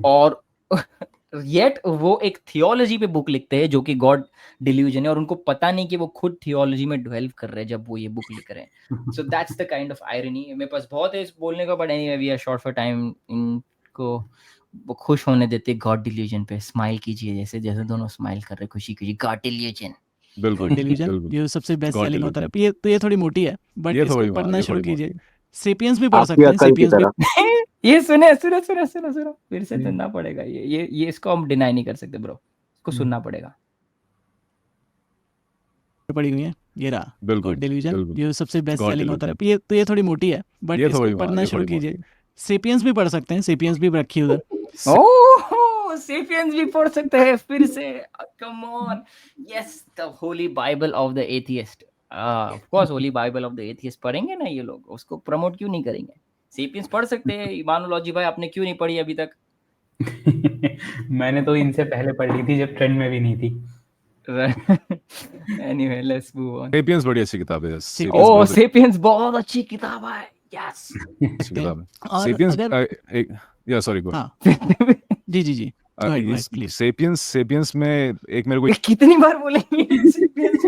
और येट वो एक थियोलॉजी पे बुक लिखते हैं जो कि गॉड डिल्यूजन है, और उनको पता नहीं कि वो खुद थियोलॉजी में डेवलप कर रहे हैं जब वो ये बुक लिख रहे हैं। So that's the kind of irony. मेरे पास बहुत है इस बोलने का, but anyway we are short for time. इनको वो खुश होने देते गॉड डिल्यूजन पे। स्माइल कीजिए, जैसे जैसे दोनों स्माइल कर रहे, खुशी कीजिए। गॉड डिल्यूजन, बिल्कुल डिल्यूजन बिल्कुल ये सबसे बेस्ट God सेलिंग होता है। delusion। ये थोड़ी मोटी है, बट ये इसको थोड़ी पढ़ना ये शुरू थोड़ी कीजिए। मोटी। सेपियंस भी पढ़ आपकी सकते हैं, अकल की सेपियंस भी तरह। ये सुने सुनो सुनो सुनो सुनो, फिर से सुनना पड़ेगा। ये इसको हम डिनाई नहीं कर सकते ब्रो, इसको सुनना पड़ेगा। पड़ी हुई है। ये रहा बिल्कुल गॉड डिल्यूजन, बिल्कुल ये सबसे बेस्ट God सेलिंग होता है। delusion। ये थोड़ी मोटी है, बट ये इसको थोड़ी पढ़ना ये शुरू थोड़ी मोटी। कीजिए। सेपियंस भी पढ़ सकते हैं, सेपियंस भी रखी उधर। ओह, सेपियंस भी पढ़ सकते हैं फिर से। Come on, yes, the Holi Bible of the atheist. Of course Holi Bible of the atheist पढ़ेंगे ना ये लोग, उसको प्रमोट क्यों नहीं करेंगे? सेपियंस पढ़ सकते हैं। इमानुलॉजी भाई आपने क्यों नहीं पढ़ी अभी तक? मैंने तो इनसे पहले पढ़ ली थी जब ट्रेंड में भी नहीं थी। Anyway let's move on. Sapiens बड़ी अच्छी किताब है। Sapiens सेपियंस ओह, बहुत सेपियंस बहुत अच्छी किताब है। यस। अच्छी किताब है। और सेपियंस अगर एक या सॉरी गो हाँ जी go ahead, please. सेपियंस में एक मेरे को कितनी बार बोलेंगे सेपियंस?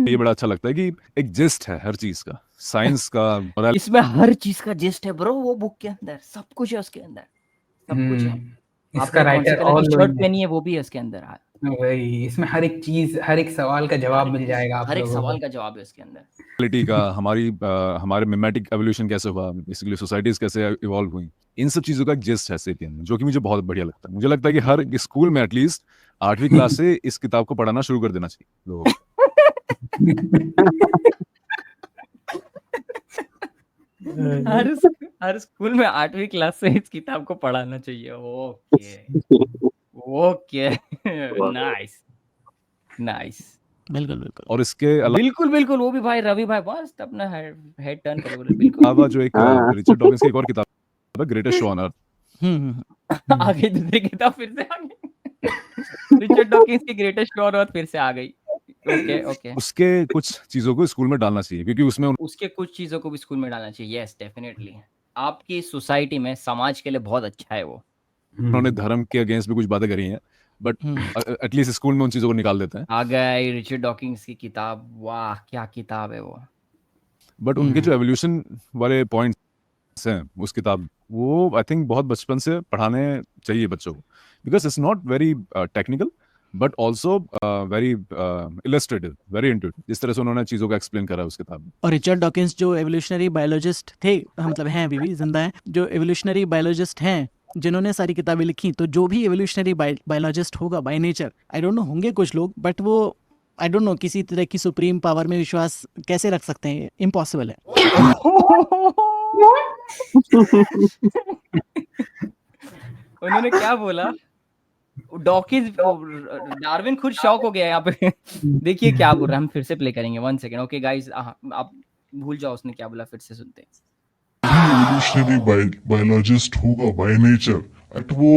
ये बड़ा अच्छा लगता है कि एक जिस्ट है हर चीज का, साइंस का, moral- इसमें हर चीज का जिस्ट है ब्रो। वो बुक के अंदर सब कुछ है, उसके अंदर सब कुछ है। इसका आपने कौन से राइटर कलर ऑल की शर्ट पहनी है वो भी है उसके अंदर। वही, इसमें हर एक चीज, हर एक सवाल का जवाब मिल जाएगा आप हर एक लोगों सवाल को। का जवाब है उसके अंदर। morality का, हमारे मिमेटिक एवोल्यूशन कैसे हुआ, बेसिकली सोसाइटीज कैसे इवॉल्व हुई, इन सब चीजों का एक जिस्ट है सेपियन में, जो कि मुझे बहुत बढ़िया लगता है। मुझे लगता है कि हर स्कूल में एटलीस्ट 8वीं क्लास से इस किताब को पढ़ाना शुरू कर देना चाहिए लोगों को। हर स्कूल में 8वीं क्लास से इस किताब को पढ़ाना चाहिए। Okay okay, nice nice. बिल्कुल और इसके अलावा बिल्कुल वो भी भाई रवि भाई मस्त अपना हेड टर्न करे बोले बिल्कुल। जो एक रिचर्ड डॉकिंस की एक और किताब है, ग्रेटेस्ट शो ऑन अर्थ। आगे दूसरी किताब फिर से आ गई। रिचर्ड डॉकिंस की ग्रेटेस्ट शो ऑन अर्थ फिर से आ गई। ओके उसके कुछ चीजों को स्कूल में डालना चाहिए, क्योंकि उसमें उसके कुछ चीजों को भी स्कूल में डालना चाहिए। यस डेफिनेटली, आपकी सोसाइटी में, समाज के लिए बहुत अच्छा है वो। उन्होंने धर्म के अगेंस्ट भी कुछ बातें करी हैं, बट एटलीस्ट स्कूल में उन चीजों को निकाल देते हैं। आ गई रिचर्ड डॉकिंस की किताब, वाह क्या किताब है वो। बट उनके जो एवोल्यूशन वाले पॉइंट्स हैं उस किताब, वो आई थिंक बहुत बचपन से पढ़ाने चाहिए बच्चों को, because it's not very technical but also very illustrative, very intuitive, जिस तरह से उन्होंने चीज़ों को एक्सप्लेन करा है उस किताब में। और रिचर्ड डॉकिंस जो एवोल्यूशनरी बायोलॉजिस्ट थे, मतलब हैं अभी भी जिंदा हैं, जो एवोल्यूशनरी बायोलॉजिस्ट हैं जिन्होंने सारी किताबें लिखी, तो जो भी एवोल्यूशनरी बायोलॉजिस्ट होगा by nature, I don't know होंगे कुछ लोग, बट वो आई डोंट नो किसी तरह की सुप्रीम पावर में विश्वास कैसे रख सकते हैं, इम्पॉसिबल है। उन्होंने क्या बोला? डॉकिंस, डार्विन खुद शॉक हो गया यहाँ पे। देखिए क्या बोल रहा है, हम फिर से प्ले करेंगे। 1 सेकेंड। ओके गाइस, आप भूल जाओ उसने क्या बोला, फिर से सुनते हैं। एवोल्यूशनरी बायोलॉजिस्ट होगा बाय नेचर, बट वो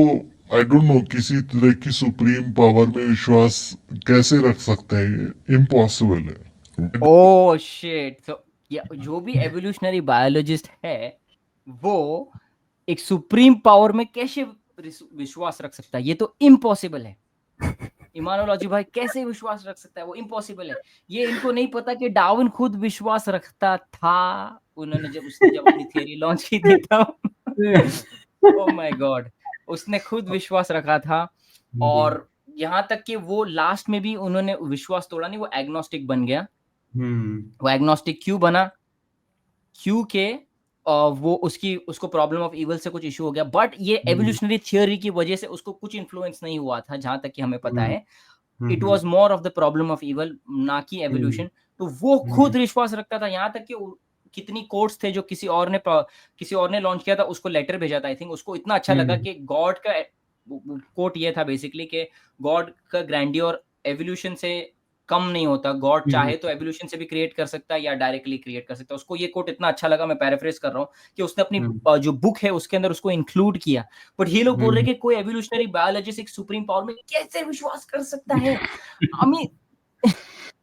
आई डोंट नो किसी तरह की सुप्रीम पावर में विश्वास कैसे रख सकते हैं, इम्पॉसिबल है। Oh shit. सो जो भी एवोल्यूशनरी बायोलॉजिस्ट है वो एक सुप्रीम पावर में कैसे विश्वास रख सकता है? ये तो इम्पॉसिबल है। इमानुलॉजी भाई कैसे विश्वास रख सकता है? वो इम्पॉसिबल है। ये इनको नहीं पता कि डार्विन खुद विश्वास रखता था। उन्होंने उसने जब अपनी थ्योरी लॉन्च की थी तब ओह माय गॉड, उसने खुद विश्वास रखा था। और यहाँ तक कि वो लास्ट में भी उन्होंने विश्वास तोड़ा नहीं, वो एग्नोस्टिक बन गया। वो एग्नोस्टिक क्यों बना? क्योंकि वो उसको प्रॉब्लम ऑफ इवल से कुछ इशू हो गया, बट ये एवोल्यूशनरी थ्योरी की वजह से उसको कुछ इन्फ्लुएंस नहीं हुआ था, जहां तक कि हमें पता है। It was more of the problem of evil, ना कि एवोल्यूशन। तो वो खुद विश्वास रखता था, यहाँ तक कि कितनी कोट्स थे जो किसी और ने लॉन्च किया था, उसको लेटर भेजा था। आई थिंक उसको इतना अच्छा लगा कि गॉड का कोट ये था बेसिकली कि गॉड का ग्रैंडियर एवोल्यूशन से कम नहीं होता। गॉड चाहे तो एवोल्यूशन से भी क्रिएट कर सकता है या डायरेक्टली क्रिएट कर सकता है। उसको ये कोट इतना अच्छा लगा, मैं पैराफ्रेज कर रहा हूँ, कि उसने अपनी जो बुक है उसके अंदर उसको इंक्लूड किया। बट ये लोग बोल रहे हैं कि कोई एवोल्यूशनरी बायोलॉजिस्ट एक सुप्रीम पावर में कैसे विश्वास कर सकता है?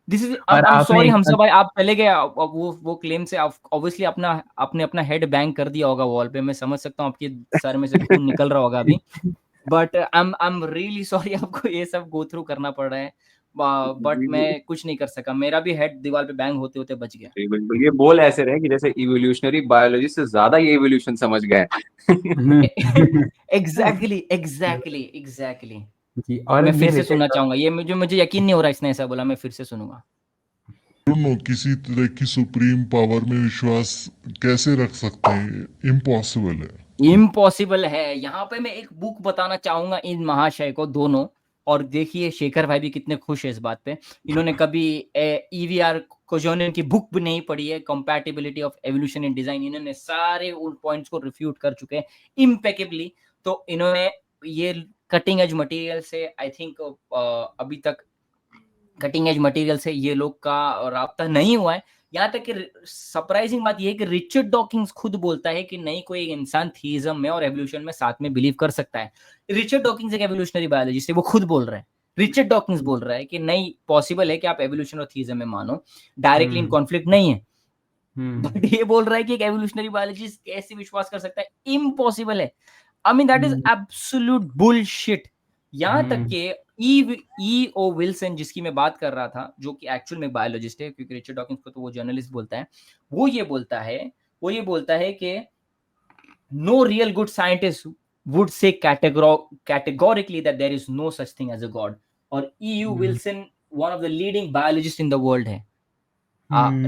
दिस इज और आई एम आपने सॉरी एक हमजा भाई, आप चले गए वो क्लेम से ऑब्वियसली आपने अपना हेड बैंग कर दिया होगा वॉल पे, मैं समझ सकता हूँ आपके सर में से खून निकल रहा होगा अभी, but I am really sorry आपको ये सब गो थ्रू करना पड़ रहा है, बट मैं कुछ नहीं कर सका, मेरा भी हेड दीवार पे बैंग होते होते बच गया। जी, बिल्कुल। ये बोल ऐसे रहे कि जैसे इवोल्यूशनरी बायोलॉजी से ज्यादा ये इवोल्यूशन समझ गए। Exactly exactly exactly. जी, और मैं ये फिर से रिचर्ड सुनना चाहूंगा, ये मुझे यकीन नहीं हो रहा इसने ऐसा बोला, मैं फिर से सुनूंगा। नो किसी तरह की सुप्रीम पावर में विश्वास कैसे रख सकते हैं, इम्पॉसिबल है। इम्पॉसिबल है। यहाँ पे मैं एक बुक बताना चाहूंगा इन महाशय को दोनों, और देखिए शेखर भाई भी कितने खुश है इस बात पे, इन्होंने कभी ईवीआर कोजोनियन की बुक भी नहीं पढ़ी है, compatibility of evolution in design, इन्होंने सारे उन पॉइंट्स को रिफ्यूट कर चुके हैं इम्पेकेबली। तो इन्होंने ये कटिंग एज मटेरियल से आई थिंक अभी तक कटिंग एज मटेरियल से ये लोग का राब्ता नहीं हुआ है। यहाँ तक कि सरप्राइजिंग बात यह है कि रिचर्ड डॉकिंस खुद बोलता है कि नहीं कोई इंसान थीइज्म में और एवोल्यूशन में साथ में बिलीव कर सकता है। रिचर्ड डॉकिंस एक एवोल्यूशनरी बायोलॉजिस्ट है, वो खुद बोल रहा है, रिचर्ड डॉकिंस बोल रहा है कि नहीं पॉसिबल है कि आप एवोल्यूशन और थीइज्म में मानो, डायरेक्टली इन कॉन्फ्लिक्ट नहीं है। बट ये बोल रहा है कि एक एवोल्यूशनरी बायोलॉजिस्ट कैसे विश्वास कर सकता है, इम्पॉसिबल है। I mean that is absolute bullshit. यहाँ तक कि ई ओ विल्सन जिसकी मैं बात कर रहा था, जो कि एक्चुअल में बायोलॉजिस्ट है, क्योंकि रिचर्ड डॉकिंस को तो वो जर्नलिस्ट बोलता है, वो ये बोलता है कि no real good scientist would say categorically that there is no such thing as a god, और EU Wilson one of the leading biologists in the world है।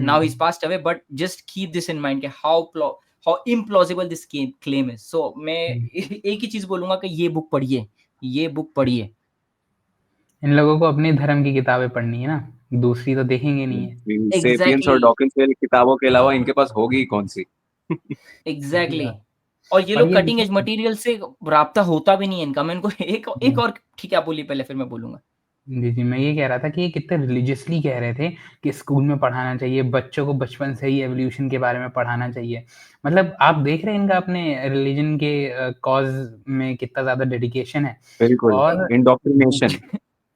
Now he's passed away, but just keep this in mind कि how implausible this claim is। So मैं एक ही चीज बोलूंगा कि ये book पढ़िए। इन लोगों को अपने धर्म की किताबें पढ़नी है ना, दूसरी तो देखेंगे नहीं है। सेपियंस और डॉकिंस वाली किताबों के अलावा इनके पास होगी कौन सी। एग्जैक्टली। और ये और लोग ये कटिंग एज मटेरियल से राब्ता होता भी नहीं है इनका। मैं इनको एक और ठीक है, आप बोलिए पहले फिर मैं बोलूंगा। जी, मैं ये कह रहा था कि ये कितने रिलीजियसली कह रहे थे कि स्कूल में पढ़ाना चाहिए, बच्चों को बचपन से ही एवोल्यूशन के बारे में पढ़ाना चाहिए। मतलब आप देख रहे हैं इनका अपने रिलीजन के कॉज में कितना ज़्यादा डेडिकेशन है। बिल्कुल, और इंडोक्ट्रिनेशन।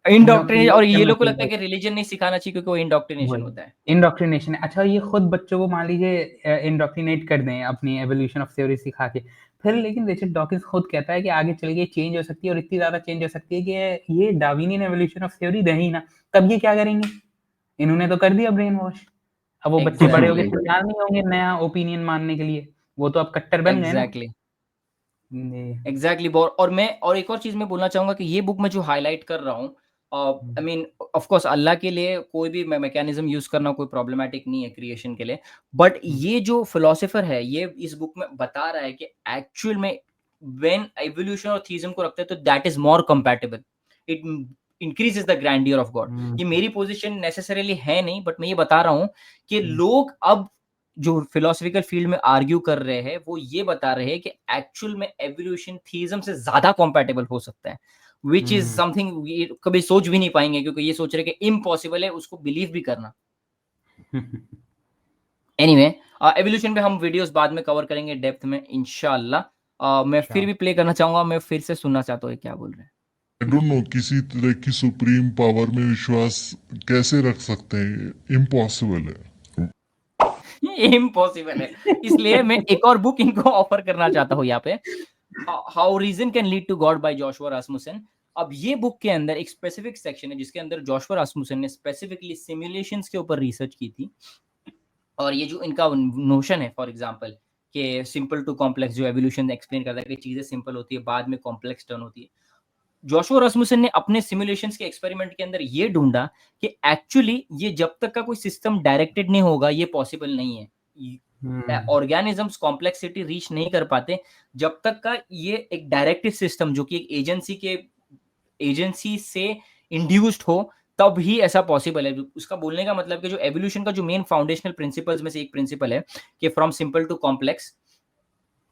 इंडोक्ट्रिनेशन, और ये लोग को लगता है मतलब कि रिलीजन नहीं सिखाना चाहिए क्योंकि वो इंडोक्ट्रिनेशन होता है। इंडोक्ट्रिनेशन। अच्छा, ये खुद बच्चों को मान लीजिए इंडोक्ट्रिनेट कर दें अपनी एवोल्यूशन ऑफ थ्योरी सिखा के, फिर लेकिन रिचर्ड डॉकिंस खुद कहता है कि आगे चल के चेंज हो सकती है, और इतनी ज़्यादा चेंज हो सकती है कि ये डार्विनियन एवोल्यूशन ऑफ थ्योरी रही ना, तब ये क्या करेंगे? इन्होंने तो कर दिया ब्रेन वॉश। अब वो बच्चे बड़े हो गए, Exactly. तैयार नहीं होंगे नया ओपिनियन मानने के लिए, वो तो अब कट्टर बन गए ना। एग्जैक्टली। और एक और चीज मैं बोलना चाहूंगा कि ये बुक में जो हाईलाइट कर रहा हूँ, आई मीन ऑफ कोर्स अल्लाह के लिए कोई भी मैकेनिज्म यूज करना कोई प्रॉब्लमेटिक नहीं है क्रिएशन के लिए, बट ये जो फिलोसोफर है ये इस बुक में बता रहा है कि एक्चुअल में व्हेन एवोल्यूशन और थीइज्म को रखते हैं तो that is more compatible, it increases the grandeur of God. ये मेरी पोजीशन नेसेसरीली है नहीं, बट मैं ये बता रहा हूँ कि लोग अब जो फिलोसफिकल फील्ड में आर्ग्यू कर रहे हैं वो ये बता रहे हैं कि एक्चुअल में एवोल्यूशन थीइज्म से ज्यादा कंपैटिबल हो सकता है, विच इज समथिंग कभी सोच भी नहीं पाएंगे, क्योंकि ये सोच रहे हैं कि इम्पॉसिबल है उसको बिलीव भी करना। एनीवे, एवोल्यूशन पे हम वीडियोस बाद में कवर करेंगे डेप्थ में इंशाल्लाह। मैं फिर भी प्ले करना चाहूंगा, मैं फिर से सुनना चाहता हूँ क्या बोल रहे हैं। आई डोंट नो किसी तरह की सुप्रीम पावर में विश्वास कैसे रख सकते हैं, इम्पॉसिबल है। इम्पॉसिबल है, इसलिए मैं एक और बुक इनको ऑफर करना चाहता हूँ यहाँ पे, how reason can lead to God by Joshua Rasmussen. अब ये बुक के अंदर एक स्पेसिफिक सेक्शन है जिसके अंदर जोशुआ रासमुसन ने स्पेसिफिकली सिमुलेशंस के ऊपर रिसर्च की थी, और ये जो इनका नोशन है फॉर एग्जांपल कि सिंपल टू कॉम्प्लेक्स, जो एवोल्यूशन एक्सप्लेन करता है कि चीजें सिंपल होती है बाद में कॉम्प्लेक्स टर्न होती है, जोशुआ रासमुसन ने अपने सिमुलेशंस के एक्सपेरिमेंट के अंदर ये ढूंढा कि एक्चुअली ये जब तक का कोई सिस्टम डायरेक्टेड नहीं होगा ये पॉसिबल नहीं है। ऑर्गेनिजम्स कॉम्प्लेक्सिटी रीच नहीं कर पाते जब तक का ये एक डायरेक्टेड सिस्टम जो कि एक एजेंसी से इंड्यूस्ड हो, तब ही ऐसा पॉसिबल है। उसका बोलने का मतलब कि जो एवोल्यूशन का जो मेन फाउंडेशनल प्रिंसिपल्स में से एक प्रिंसिपल है कि फ्रॉम सिंपल टू कॉम्प्लेक्स,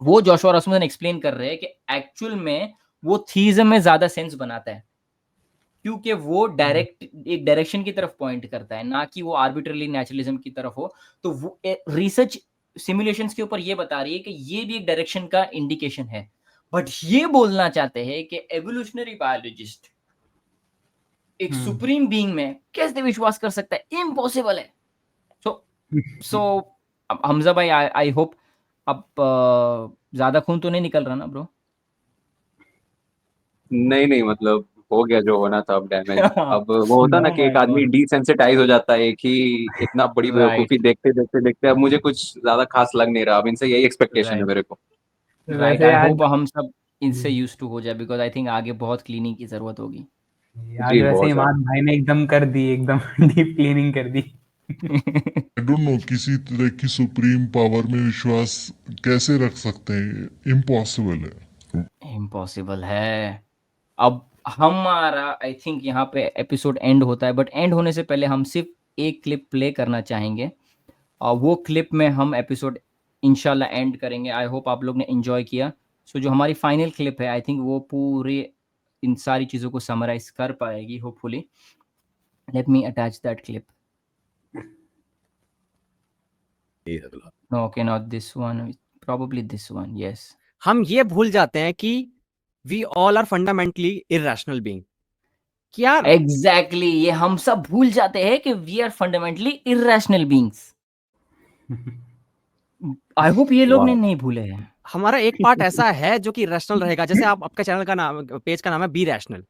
वो जोशुआ रासमुसन एक्सप्लेन कर रहे हैं कि एक्चुअल में वो थीइज्म में ज्यादा सेंस बनाता है, क्योंकि वो डायरेक्ट एक डायरेक्शन की तरफ पॉइंट करता है, ना कि वो आर्बिट्रली नेचुरलिज्म की तरफ हो। तो वो रिसर्च सिमुलेशंस के ऊपर ये बता रही है कि ये भी एक डायरेक्शन का इंडिकेशन है, बट ये बोलना चाहते हैं कि एवोल्यूशनरी बायोलॉजिस्ट एक सुप्रीम बीइंग में कैसे विश्वास कर सकता है? इम्पॉसिबल है। सो हमजा भाई, आई होप अब ज्यादा खून तो नहीं निकल रहा ना ब्रो? नहीं मतलब हो गया जो होना था, अब डैमेज। अब वो होता ना Oh कि my एक आदमी God. डिसेंसिटाइज हो जाता है, एक ही इतना बड़ी Right, बेवकूफी देखते देखते देखते अब मुझे कुछ ज्यादा खास लग नहीं रहा। अब इनसे यही एक्सपेक्टेशन है right, मेरे को। right. वैसे I आज hope हम सब इनसे यूज टू हो जाए, बिकॉज आई थिंक आगे बहुत क्लीनिंग की जरूरत होगी। जी वैसे बहुत ज्यादा। इमाद भाई ने एकदम कर दी, एकदम डीप क्लीनिंग कर दी। आई डोंट नो किसी तरह की सुप्रीम पावर में विश्वास कैसे रख सकते हैं, इम्पॉसिबल है। इम्पॉसिबल है। अब हमारा आई थिंक यहाँ पे एपिसोड एंड होता है, बट एंड होने से पहले हम सिर्फ एक क्लिप प्ले करना चाहेंगे, और वो क्लिप में हम एपिसोड इंशाल्लाह एंड करेंगे। आई होप आप लोग ने एंजॉय किया। सो जो हमारी फाइनल क्लिप है, आई थिंक वो पूरे इन सारी चीज़ों को समराइज कर पाएगी hopefully. Let me attach that clip. Okay, not this one, probably this one, yes. हम ये भूल जाते हैं कि we all are fundamentally irrational being. क्या एग्जैक्टली, ये हम सब भूल जाते हैं कि we are fundamentally irrational beings. I hope ये लोग ने नहीं भूले हैं। हमारा एक पार्ट ऐसा है जो कि रैशनल रहेगा। जैसे आप, आपका चैनल का नाम, पेज का नाम है बी रैशनल,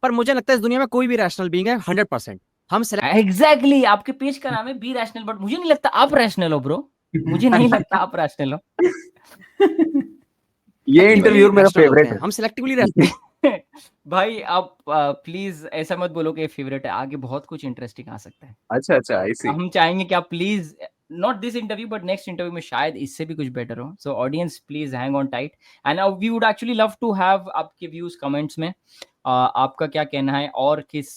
पर मुझे लगता है इस दुनिया में कोई भी रैशनल बीइंग है 100%। हम एग्जैक्टली, आपके पेज का नाम है बी रैशनल, बट मुझे नहीं लगता आप रैशनल हो ब्रो। मुझे नहीं लगता आप रैशनल हो। ये इंटरव्यू मेरा रैशनल होते फेवरेट हैं, है। हम सिलेक्टिवली रैशनल। भाई आप प्लीज ऐसा मत बोलो कि फेवरेट है, आगे बहुत कुछ इंटरेस्टिंग आ सकता है। अच्छा अच्छा, आई सी। हम चाहेंगे कि आप please, not this interview but next interview में शायद इससे भी कुछ बेटर हो। So audience please hang on tight, and we would actually love to have आपके व्यूज कमेंट्स में। आपका क्या कहना है, और किस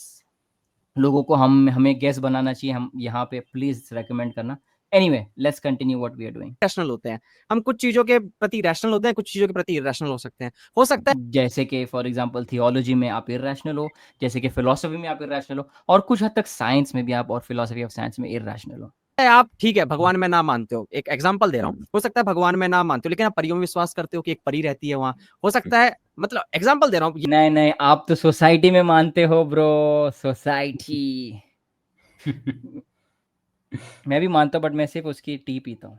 लोगों को हमें गेस्ट बनाना चाहिए, हम यहाँ पे प्लीज रेकमेंड करना। Anyway, let's continue what we are doing. Rational होते हैं, हम कुछ चीजों के प्रति रैशनल होते हैं, कुछ चीजों के प्रति इरेशनल हो सकते हैं। हो सकता है जैसे कि फॉर एग्जांपल थियोलॉजी में आप इरैशनल हो, जैसे कि फिलॉसफी में आप इरैशनल हो, और कुछ हद तक साइंस में भी आप, और फिलॉसफी ऑफ साइंस में इरैशनल हो। आप ठीक है भगवान में ना मानते हो, एक एग्जांपल दे रहा हूँ, हो सकता है भगवान में ना मानते हो लेकिन आप परियों में विश्वास करते हो कि एक परी रहती है वहां। हो सकता है, मतलब एग्जांपल दे रहा हूँ। नहीं नहीं, आप तो सोसाइटी में मानते हो ब्रो, सोसाइटी। मैं भी मानता हूँ, बट मैं सिर्फ उसकी टी पीता हूँ।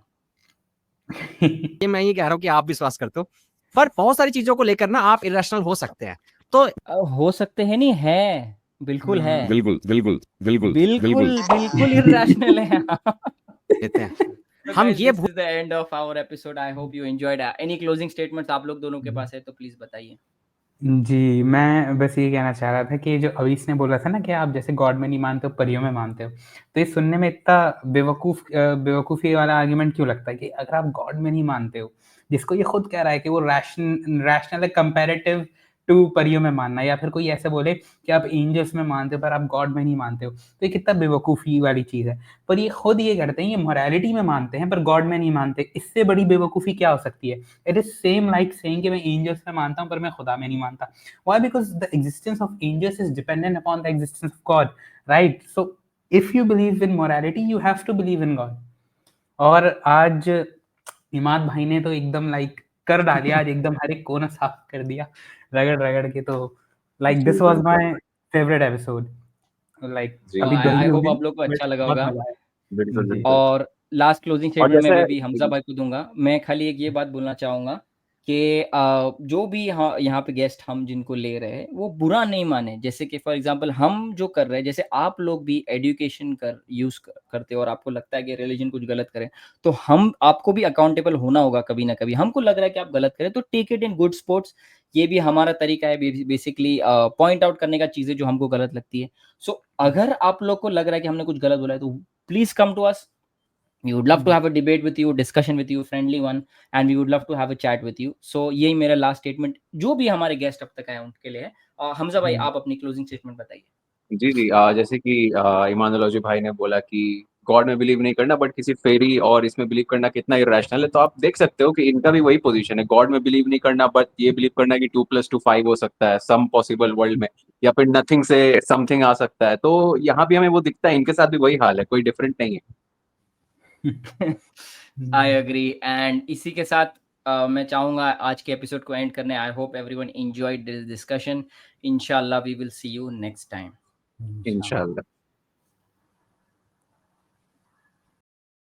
ये मैं ये कह रहा हूँ कि आप विश्वास करते हो, पर बहुत सारी चीजों को लेकर ना आप इरेशनल हो सकते हैं। तो हो सकते हैं, नहीं है, बिल्कुल है, बिल्कुल बिल्कुल बिल्कुल बिल्कुल बिल्कुल इरैशनल है। देते हैं So हम guys, ये this is the end of our episode. I hope you enjoyed. Any closing statements आप लोग दोनों के पास है तो प्लीज बताइए। जी, मैं बस ये कहना चाह रहा था कि जो अवीस ने बोला था ना कि आप जैसे गॉड में नहीं मानते हो, परियों में मानते हो, तो ये सुनने में इतना बेवकूफ़ी वाला आर्गुमेंट क्यों लगता है कि अगर आप गॉड में नहीं मानते हो, जिसको ये खुद कह रहा है कि वो रैशनल है कंपैरेटिव टू परियों में मानना, या फिर कोई ऐसे बोले कि आप एंजल्स में मानते हो पर आप गॉड में नहीं मानते हो, तो ये कितना बेवकूफ़ी वाली चीज़ है। पर ये खुद ये करते हैं, ये मोरालिटी में मानते हैं पर गॉड में नहीं मानते। इससे बड़ी बेवकूफ़ी क्या हो सकती है? It is same like saying कि मैं एंजल्स में मानता हूँ पर मैं खुदा में नहीं मानता। Why? Because the existence of angels is dependent upon the existence of God, right? So if you believe in morality, you have to believe in God. और आज इमाद भाई ने तो एकदम लाइक कर डालिया, आज एकदम हर एक कोना साफ कर दिया रगड़ रगड़ के। तो like this was my favourite episode. Like जी अभी आई गंदी हो होप गई आप लोग को बट अच्छा लगा बहुत होगा। मजा आया। बिल्कुल जी। बिल्कुल। और लास्ट क्लोजिंग और स्टेटमेंट जैसे मैं भी हमजा भाई को दूंगा। मैं खाली एक ये बात बोलना चाहूँगा कि जो भी यहाँ पे गेस्ट हम जिनको ले रहे हैं वो बुरा नहीं माने। जैसे कि फॉर एग्जांपल हम जो कर रहे हैं, जैसे आप लोग भी एजुकेशन करते हो और आपको लगता है कि रिलीजन कुछ गलत करे, तो हम आपको भी अकाउंटेबल होना होगा कभी ना कभी। हमको लग रहा है कि आप गलत करें तो take it in good sports. ये भी हमारा तरीका है बेसिकली पॉइंट आउट करने का चीज़ें जो हमको गलत लगती है। सो अगर आप लोग को लग रहा है कि हमने कुछ गलत बोला है तो please come to us. We would love to have a debate with you, discussion with you, friendly one, and we would love to have a chat with you. So यही मेरा लास्ट स्टेटमेंट जो भी हमारे guest अब तक आए उनके लिए है। हमजा भाई, आप अपनी क्लोजिंग स्टेटमेंट बताइए। जी जी, जैसे कि इमानुअल भाई ने बोला कि गॉड में बिलीव नहीं करना बट किसी फेरी और इसमें बिलीव करना कितना इरेशनल है, तो आप देख सकते हो कि इनका भी वही पोजीशन है। गॉड में बिलीव नहीं करना बट ये बिलीव करना कि 2+2 5 हो सकता है सम पॉसिबल वर्ल्ड में, या फिर नथिंग से समथिंग आ सकता है। तो यहाँ भी हमें वो दिखता है, इनके साथ भी वही हाल है, कोई डिफरेंट नहीं है। आई एग्री, एंड इसी के साथ मैं चाहूंगा आज के एपिसोड को एंड करने। I hope everyone enjoyed this discussion. इंशाल्लाह we will see you next time. इंशाल्लाह।